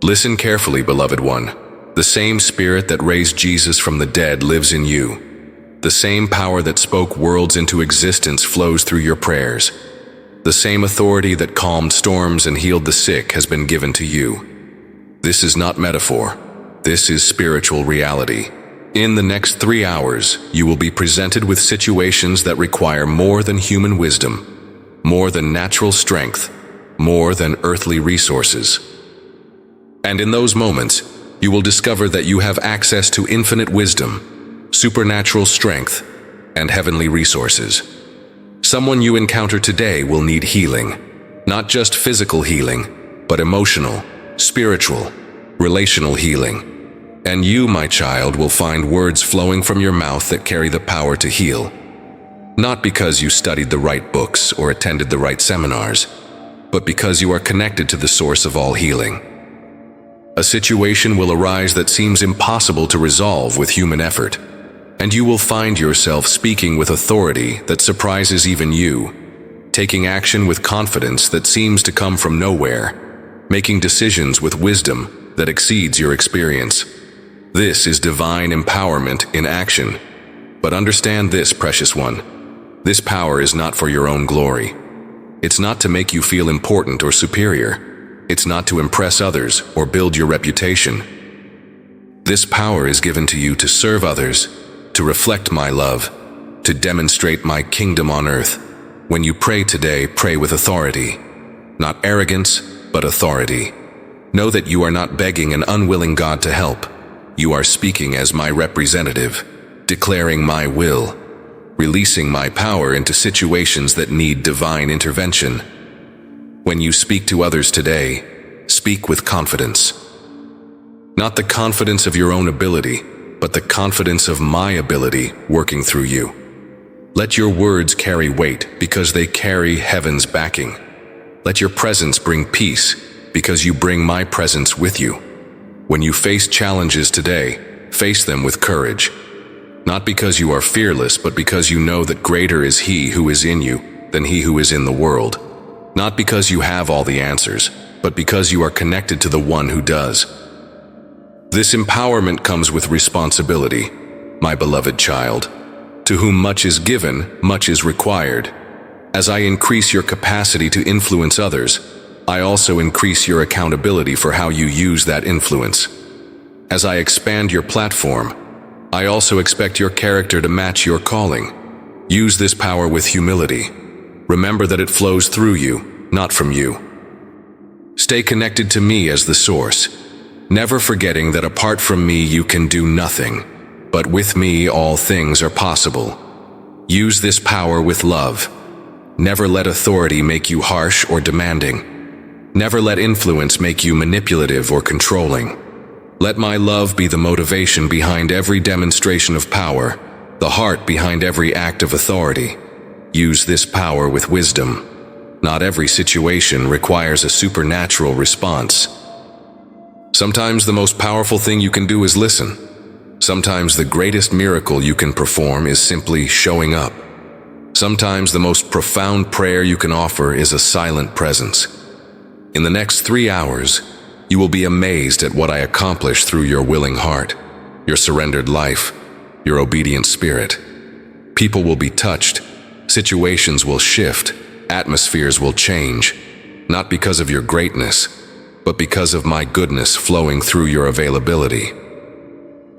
Speaker 1: Listen carefully, beloved one. The same Spirit that raised Jesus from the dead lives in you. The same power that spoke worlds into existence flows through your prayers. The same authority that calmed storms and healed the sick has been given to you. This is not metaphor. This is spiritual reality. In the next 3 hours, you will be presented with situations that require more than human wisdom, more than natural strength, more than earthly resources. And in those moments, you will discover that you have access to infinite wisdom, supernatural strength, and heavenly resources. Someone you encounter today will need healing, not just physical healing, but emotional, spiritual, relational healing. And you, my child, will find words flowing from your mouth that carry the power to heal. Not because you studied the right books or attended the right seminars, but because you are connected to the source of all healing. A situation will arise that seems impossible to resolve with human effort, and you will find yourself speaking with authority that surprises even you, taking action with confidence that seems to come from nowhere, making decisions with wisdom that exceeds your experience. This is divine empowerment in action. But understand this, precious one. This power is not for your own glory. It's not to make you feel important or superior. It's not to impress others or build your reputation. This power is given to you to serve others, to reflect my love, to demonstrate my kingdom on earth. When you pray today, pray with authority. Not arrogance, but authority. Know that you are not begging an unwilling God to help. You are speaking as my representative, declaring my will, releasing my power into situations that need divine intervention. When you speak to others today, speak with confidence. Not the confidence of your own ability, but the confidence of my ability working through you. Let your words carry weight because they carry heaven's backing. Let your presence bring peace because you bring my presence with you. When you face challenges today, face them with courage. Not because you are fearless, but because you know that greater is He who is in you than he who is in the world. Not because you have all the answers, but because you are connected to the one who does. This empowerment comes with responsibility, my beloved child. To whom much is given, much is required. As I increase your capacity to influence others, I also increase your accountability for how you use that influence. As I expand your platform, I also expect your character to match your calling. Use this power with humility. Remember that it flows through you, not from you. Stay connected to me as the source, never forgetting that apart from me you can do nothing, but with me all things are possible. Use this power with love. Never let authority make you harsh or demanding. Never let influence make you manipulative or controlling. Let my love be the motivation behind every demonstration of power, the heart behind every act of authority. Use this power with wisdom. Not every situation requires a supernatural response. Sometimes the most powerful thing you can do is listen. Sometimes the greatest miracle you can perform is simply showing up. Sometimes the most profound prayer you can offer is a silent presence. In the next 3 hours, you will be amazed at what I accomplish through your willing heart, your surrendered life, your obedient spirit. People will be touched, situations will shift, atmospheres will change, not because of your greatness, but because of my goodness flowing through your availability.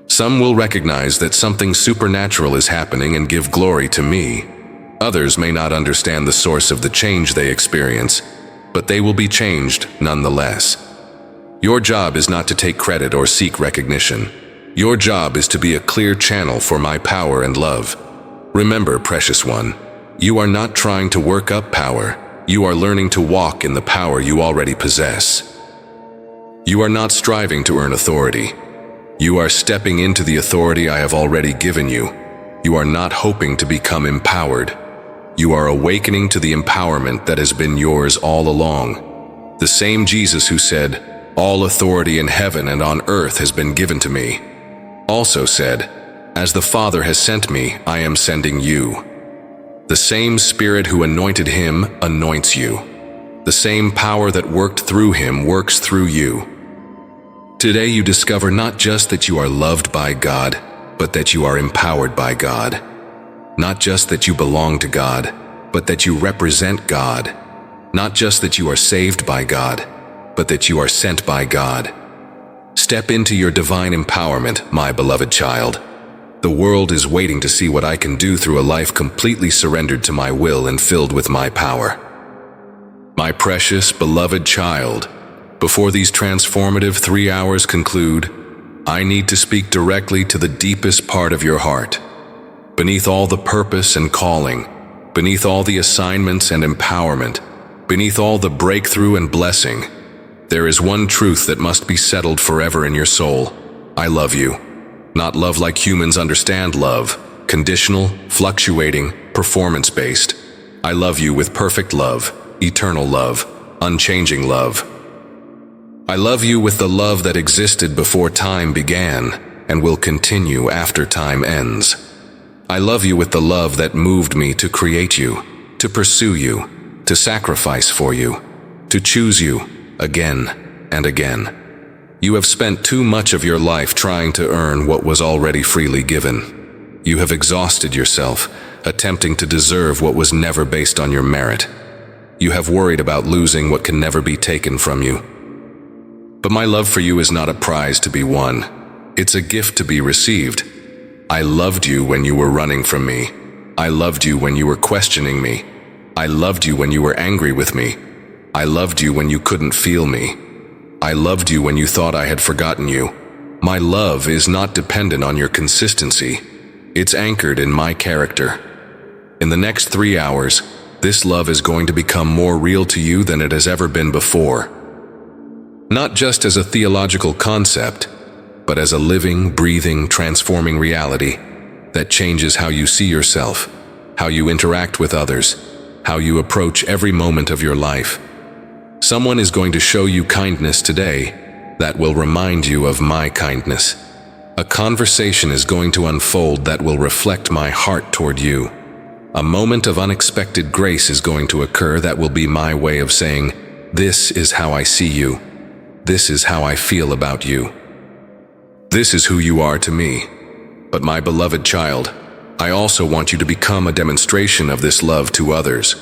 Speaker 1: Some will recognize that something supernatural is happening and give glory to me. Others may not understand the source of the change they experience, but they will be changed nonetheless. Your job is not to take credit or seek recognition. Your job is to be a clear channel for my power and love. Remember, precious one, you are not trying to work up power. You are learning to walk in the power you already possess. You are not striving to earn authority. You are stepping into the authority I have already given you. You are not hoping to become empowered. You are awakening to the empowerment that has been yours all along. The same Jesus who said, "All authority in heaven and on earth has been given to me," also said, "As the Father has sent me, I am sending you." The same Spirit who anointed him anoints you. The same power that worked through him works through you. Today you discover not just that you are loved by God, but that you are empowered by God. Not just that you belong to God, but that you represent God. Not just that you are saved by God, but that you are sent by God. Step into your divine empowerment, my beloved child. The world is waiting to see what I can do through a life completely surrendered to my will and filled with my power. My precious, beloved child, before these transformative 3 hours conclude, I need to speak directly to the deepest part of your heart. Beneath all the purpose and calling, beneath all the assignments and empowerment, beneath all the breakthrough and blessing, there is one truth that must be settled forever in your soul. I love you. Not love like humans understand love, conditional, fluctuating, performance-based. I love you with perfect love, eternal love, unchanging love. I love you with the love that existed before time began and will continue after time ends. I love you with the love that moved me to create you, to pursue you, to sacrifice for you, to choose you again and again. You have spent too much of your life trying to earn what was already freely given. You have exhausted yourself, attempting to deserve what was never based on your merit. You have worried about losing what can never be taken from you. But my love for you is not a prize to be won. It's a gift to be received. I loved you when you were running from me. I loved you when you were questioning me. I loved you when you were angry with me. I loved you when you couldn't feel me. I loved you when you thought I had forgotten you. My love is not dependent on your consistency. It's anchored in my character. In the next 3 hours, this love is going to become more real to you than it has ever been before. Not just as a theological concept, but as a living, breathing, transforming reality that changes how you see yourself, how you interact with others, how you approach every moment of your life. Someone is going to show you kindness today that will remind you of my kindness. A conversation is going to unfold that will reflect my heart toward you. A moment of unexpected grace is going to occur that will be my way of saying, this is how I see you. This is how I feel about you. This is who you are to me. But my beloved child, I also want you to become a demonstration of this love to others.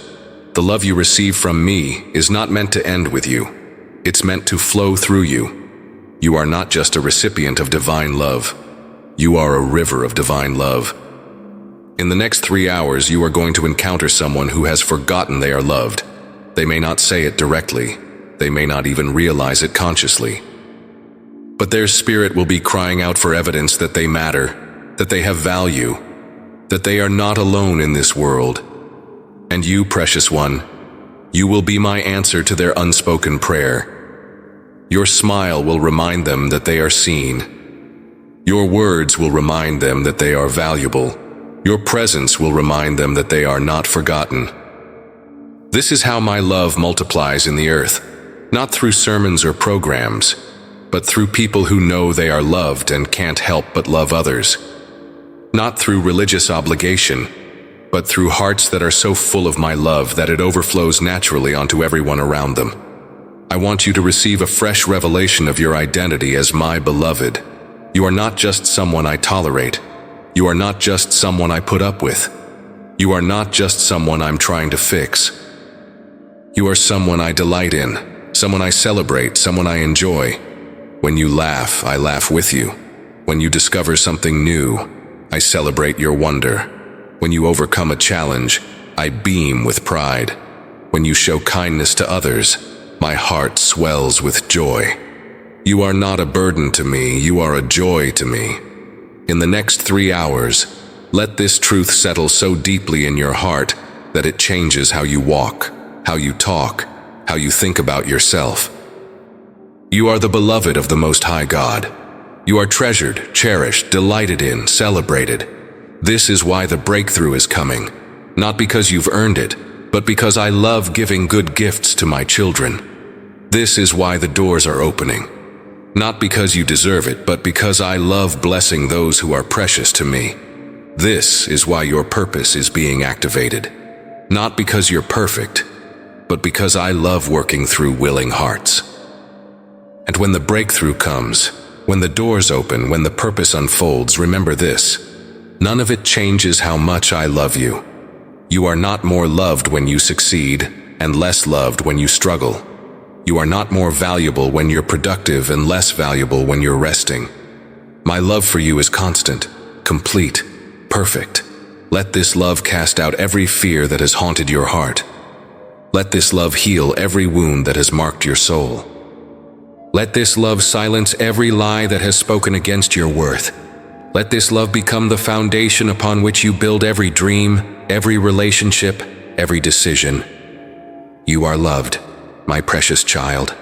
Speaker 1: The love you receive from me is not meant to end with you. It's meant to flow through you. You are not just a recipient of divine love. You are a river of divine love. In the next 3 hours, you are going to encounter someone who has forgotten they are loved. They may not say it directly. They may not even realize it consciously. But their spirit will be crying out for evidence that they matter, that they have value, that they are not alone in this world. And you, precious one, you will be my answer to their unspoken prayer. Your smile will remind them that they are seen. Your words will remind them that they are valuable. Your presence will remind them that they are not forgotten. This is how my love multiplies in the earth, not through sermons or programs, but through people who know they are loved and can't help but love others. Not through religious obligation, but through hearts that are so full of my love that it overflows naturally onto everyone around them. I want you to receive a fresh revelation of your identity as my beloved. You are not just someone I tolerate. You are not just someone I put up with. You are not just someone I'm trying to fix. You are someone I delight in, someone I celebrate, someone I enjoy. When you laugh, I laugh with you. When you discover something new, I celebrate your wonder. When you overcome a challenge, I beam with pride. When you show kindness to others, my heart swells with joy. You are not a burden to me, you are a joy to me. In the next 3 hours, let this truth settle so deeply in your heart that it changes how you walk, how you talk, how you think about yourself. You are the beloved of the Most High God. You are treasured, cherished, delighted in, celebrated. This is why the breakthrough is coming, not because you've earned it, but because I love giving good gifts to my children. This is why the doors are opening. Not because you deserve it, but because I love blessing those who are precious to me. This is why your purpose is being activated. Not because you're perfect, but because I love working through willing hearts. And when the breakthrough comes, when the doors open, when the purpose unfolds, remember this: none of it changes how much I love you. You are not more loved when you succeed and less loved when you struggle. You are not more valuable when you're productive and less valuable when you're resting. My love for you is constant, complete, perfect. Let this love cast out every fear that has haunted your heart. Let this love heal every wound that has marked your soul. Let this love silence every lie that has spoken against your worth. Let this love become the foundation upon which you build every dream, every relationship, every decision. You are loved, my precious child.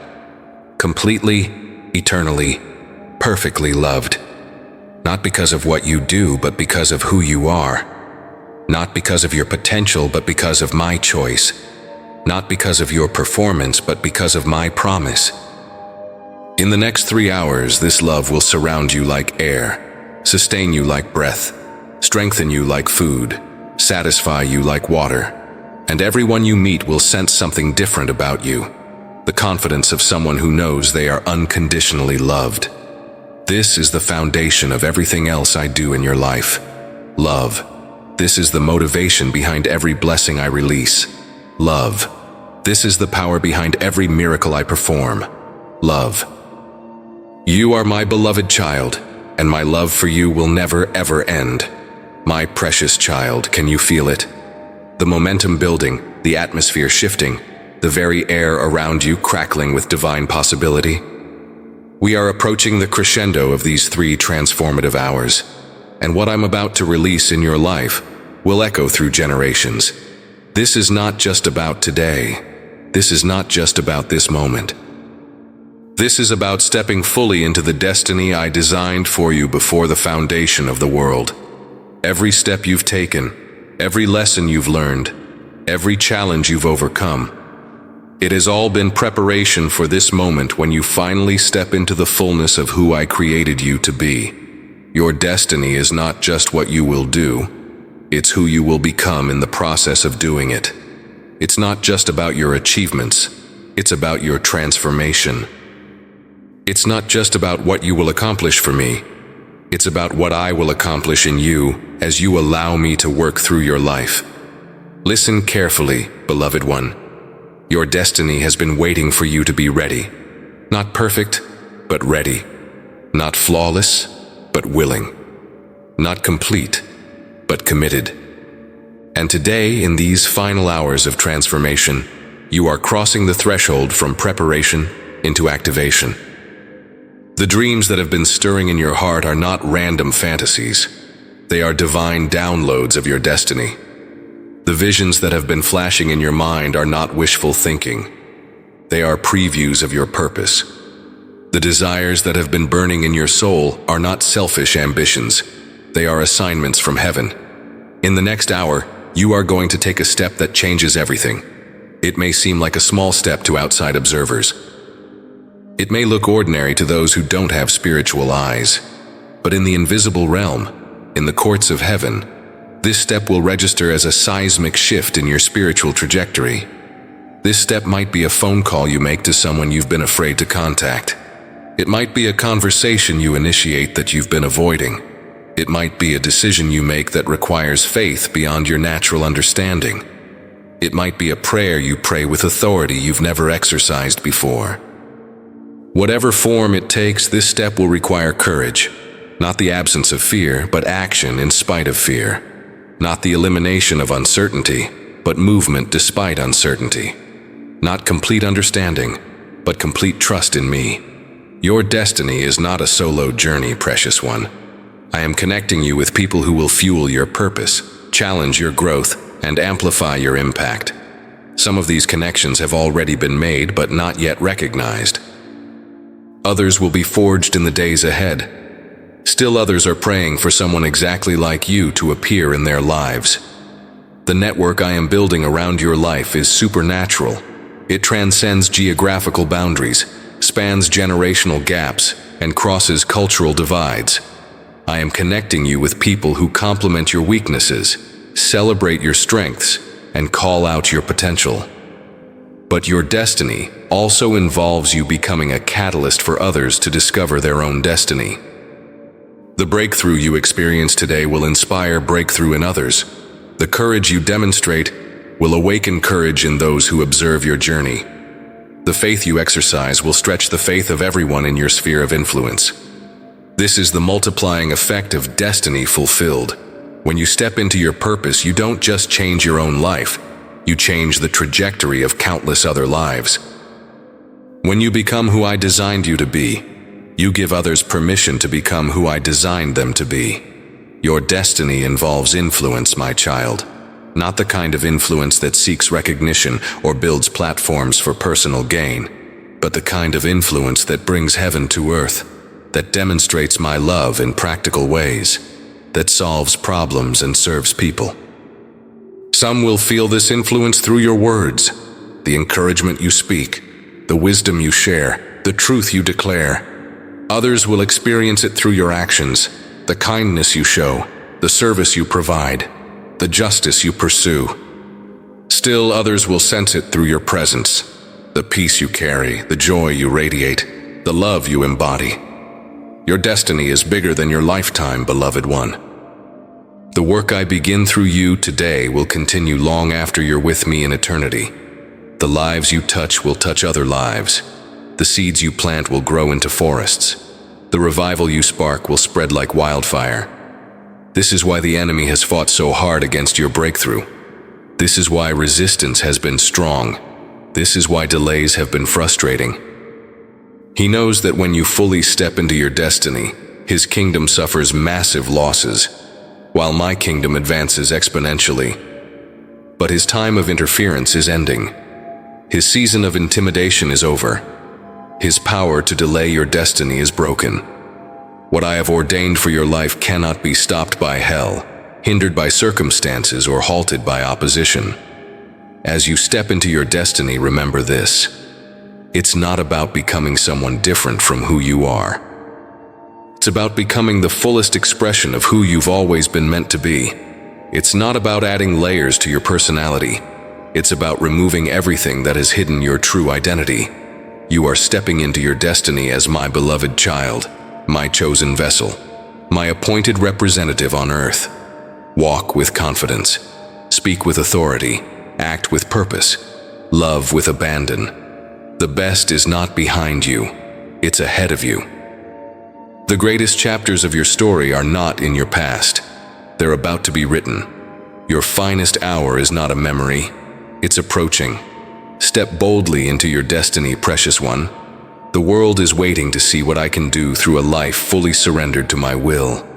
Speaker 1: Completely, eternally, perfectly loved. Not because of what you do, but because of who you are. Not because of your potential, but because of my choice. Not because of your performance, but because of my promise. In the next 3 hours, this love will surround you like air, sustain you like breath, strengthen you like food, satisfy you like water. And everyone you meet will sense something different about you, the confidence of someone who knows they are unconditionally loved. This is the foundation of everything else I do in your life. Love. This is the motivation behind every blessing I release. Love. This is the power behind every miracle I perform. Love. You are my beloved child, and my love for you will never ever end. My precious child, can you feel it? The momentum building, the atmosphere shifting, the very air around you crackling with divine possibility. We are approaching the crescendo of these 3 transformative hours, and what I'm about to release in your life will echo through generations. This is not just about today. This is not just about this moment. This is about stepping fully into the destiny I designed for you before the foundation of the world. Every step you've taken, every lesson you've learned, every challenge you've overcome, it has all been preparation for this moment when you finally step into the fullness of who I created you to be. Your destiny is not just what you will do, it's who you will become in the process of doing it. It's not just about your achievements, it's about your transformation. It's not just about what you will accomplish for me, it's about what I will accomplish in you as you allow me to work through your life. Listen carefully, beloved one. Your destiny has been waiting for you to be ready. Not perfect, but ready. Not flawless, but willing. Not complete, but committed. And today, in these final hours of transformation, you are crossing the threshold from preparation into activation. The dreams that have been stirring in your heart are not random fantasies. They are divine downloads of your destiny. The visions that have been flashing in your mind are not wishful thinking. They are previews of your purpose. The desires that have been burning in your soul are not selfish ambitions. They are assignments from heaven. In the next hour, you are going to take a step that changes everything. It may seem like a small step to outside observers. It may look ordinary to those who don't have spiritual eyes. But in the invisible realm, in the courts of heaven, this step will register as a seismic shift in your spiritual trajectory. This step might be a phone call you make to someone you've been afraid to contact. It might be a conversation you initiate that you've been avoiding. It might be a decision you make that requires faith beyond your natural understanding. It might be a prayer you pray with authority you've never exercised before. Whatever form it takes, this step will require courage. Not the absence of fear, but action in spite of fear. Not the elimination of uncertainty, but movement despite uncertainty. Not complete understanding, but complete trust in me. Your destiny is not a solo journey, precious one. I am connecting you with people who will fuel your purpose, challenge your growth, and amplify your impact. Some of these connections have already been made, but not yet recognized. Others will be forged in the days ahead. Still others are praying for someone exactly like you to appear in their lives. The network I am building around your life is supernatural. It transcends geographical boundaries, spans generational gaps, and crosses cultural divides. I am connecting you with people who complement your weaknesses, celebrate your strengths, and call out your potential. But your destiny also involves you becoming a catalyst for others to discover their own destiny. The breakthrough you experience today will inspire breakthrough in others. The courage you demonstrate will awaken courage in those who observe your journey. The faith you exercise will stretch the faith of everyone in your sphere of influence. This is the multiplying effect of destiny fulfilled. When you step into your purpose, you don't just change your own life, you change the trajectory of countless other lives. When you become who I designed you to be, you give others permission to become who I designed them to be. Your destiny involves influence, my child. Not the kind of influence that seeks recognition or builds platforms for personal gain, but the kind of influence that brings heaven to earth, that demonstrates my love in practical ways, that solves problems and serves people. Some will feel this influence through your words, the encouragement you speak, the wisdom you share, the truth you declare. Others will experience it through your actions, the kindness you show, the service you provide, the justice you pursue. Still, others will sense it through your presence, the peace you carry, the joy you radiate, the love you embody. Your destiny is bigger than your lifetime, beloved one. The work I begin through you today will continue long after you're with me in eternity. The lives you touch will touch other lives. The seeds you plant will grow into forests. The revival you spark will spread like wildfire. This is why the enemy has fought so hard against your breakthrough. This is why resistance has been strong. This is why delays have been frustrating. He knows that when you fully step into your destiny, his kingdom suffers massive losses, while my kingdom advances exponentially. But his time of interference is ending. His season of intimidation is over. His power to delay your destiny is broken. What I have ordained for your life cannot be stopped by hell, hindered by circumstances, or halted by opposition. As you step into your destiny, remember this. It's not about becoming someone different from who you are. It's about becoming the fullest expression of who you've always been meant to be. It's not about adding layers to your personality. It's about removing everything that has hidden your true identity. You are stepping into your destiny as my beloved child, my chosen vessel, my appointed representative on earth. Walk with confidence, speak with authority, act with purpose, love with abandon. The best is not behind you, it's ahead of you. The greatest chapters of your story are not in your past. They're about to be written. Your finest hour is not a memory, it's approaching. Step boldly into your destiny, precious one. The world is waiting to see what I can do through a life fully surrendered to my will.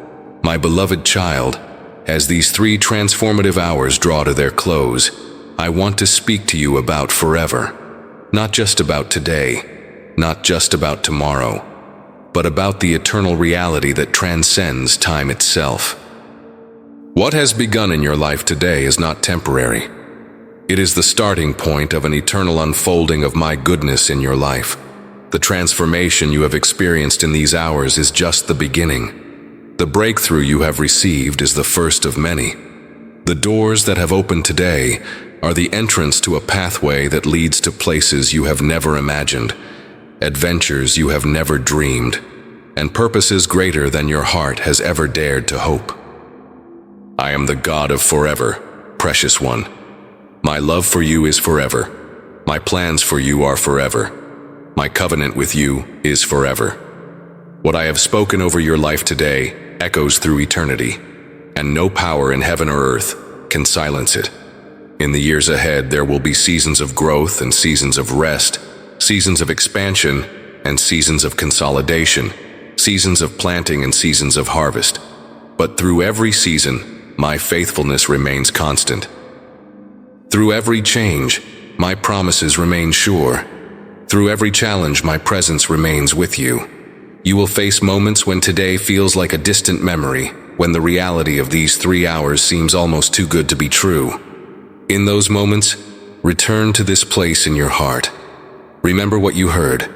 Speaker 1: My beloved child, as these 3 transformative hours draw to their close, I want to speak to you about forever. Not just about today, not just about tomorrow, but about the eternal reality that transcends time itself. What has begun in your life today is not temporary. It is the starting point of an eternal unfolding of my goodness in your life. The transformation you have experienced in these hours is just the beginning. The breakthrough you have received is the first of many. The doors that have opened today are the entrance to a pathway that leads to places you have never imagined, adventures you have never dreamed, and purposes greater than your heart has ever dared to hope. I am the God of forever, precious one. My love for you is forever. My plans for you are forever. My covenant with you is forever. What I have spoken over your life today echoes through eternity, and no power in heaven or earth can silence it. In the years ahead, there will be seasons of growth and seasons of rest, seasons of expansion and seasons of consolidation, seasons of planting and seasons of harvest. But through every season, my faithfulness remains constant. Through every change, my promises remain sure. Through every challenge, my presence remains with you. You will face moments when today feels like a distant memory, when the reality of these 3 hours seems almost too good to be true. In those moments, return to this place in your heart. Remember what you heard.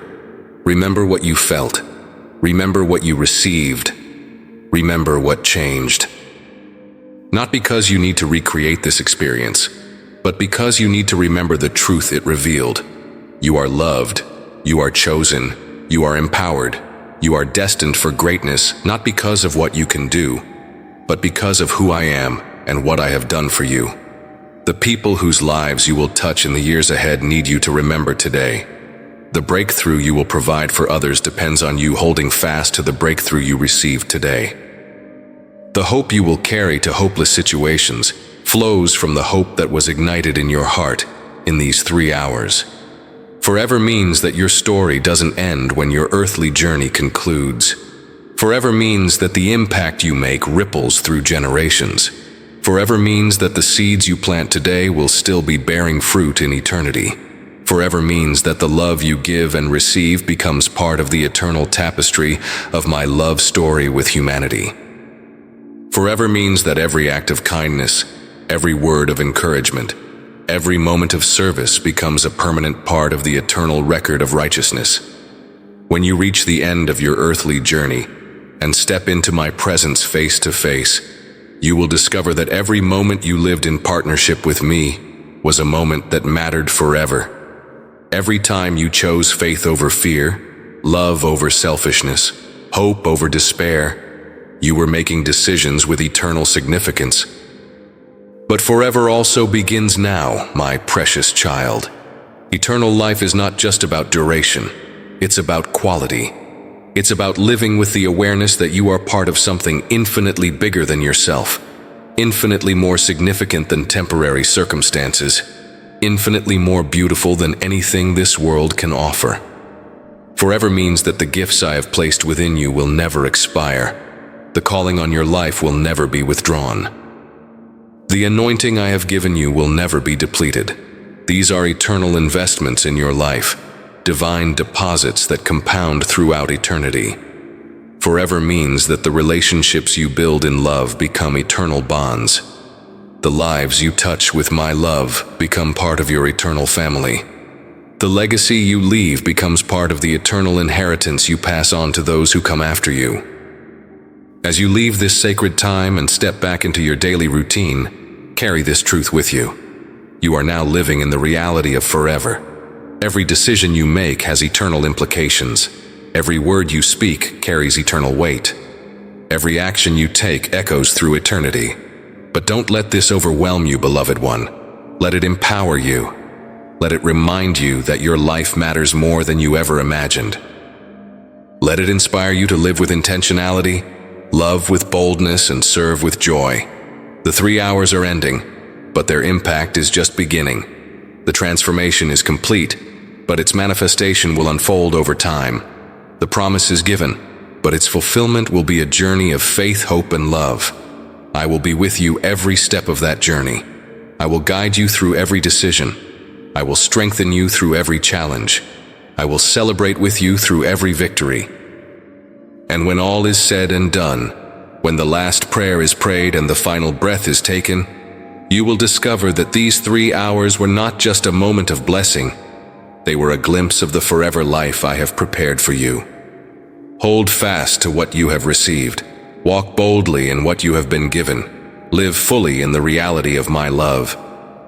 Speaker 1: Remember what you felt. Remember what you received. remember what changed. Not because you need to recreate this experience, but because you need to remember the truth it revealed. You are loved, you are chosen, you are empowered, you are destined for greatness, not because of what you can do, but because of who I am and what I have done for you. The people whose lives you will touch in the years ahead need you to remember today. The breakthrough you will provide for others depends on you holding fast to the breakthrough you received today. The hope you will carry to hopeless situations flows from the hope that was ignited in your heart in these 3 hours. Forever means that your story doesn't end when your earthly journey concludes. Forever means that the impact you make ripples through generations. Forever means that the seeds you plant today will still be bearing fruit in eternity. Forever means that the love you give and receive becomes part of the eternal tapestry of my love story with humanity. Forever means that every act of kindness, every word of encouragement, every moment of service becomes a permanent part of the eternal record of righteousness. When you reach the end of your earthly journey and step into my presence face to face, you will discover that every moment you lived in partnership with me was a moment that mattered forever. Every time you chose faith over fear, love over selfishness, hope over despair, you were making decisions with eternal significance. But forever also begins now, my precious child. Eternal life is not just about duration, it's about quality. It's about living with the awareness that you are part of something infinitely bigger than yourself, infinitely more significant than temporary circumstances, infinitely more beautiful than anything this world can offer. Forever means that the gifts I have placed within you will never expire. The calling on your life will never be withdrawn. The anointing I have given you will never be depleted. These are eternal investments in your life, divine deposits that compound throughout eternity. Forever means that the relationships you build in love become eternal bonds. The lives you touch with my love become part of your eternal family. The legacy you leave becomes part of the eternal inheritance you pass on to those who come after you. As you leave this sacred time and step back into your daily routine, carry this truth with you. You are now living in the reality of forever. Every decision you make has eternal implications. Every word you speak carries eternal weight. Every action you take echoes through eternity. But don't let this overwhelm you, beloved one. Let it empower you. Let it remind you that your life matters more than you ever imagined. Let it inspire you to live with intentionality, love with boldness, and serve with joy. The 3 hours are ending, but their impact is just beginning. The transformation is complete, but its manifestation will unfold over time. The promise is given, but its fulfillment will be a journey of faith, hope, and love. I will be with you every step of that journey. I will guide you through every decision. I will strengthen you through every challenge. I will celebrate with you through every victory. And when all is said and done, when the last prayer is prayed and the final breath is taken, you will discover that these 3 hours were not just a moment of blessing. They were a glimpse of the forever life I have prepared for you. Hold fast to what you have received. Walk boldly in what you have been given. Live fully in the reality of my love.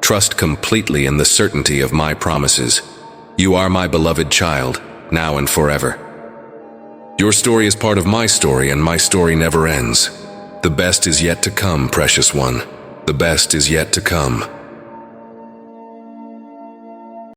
Speaker 1: Trust completely in the certainty of my promises. You are my beloved child, now and forever. Your story is part of my story, and my story never ends. The best is yet to come, precious one. The best is yet to come.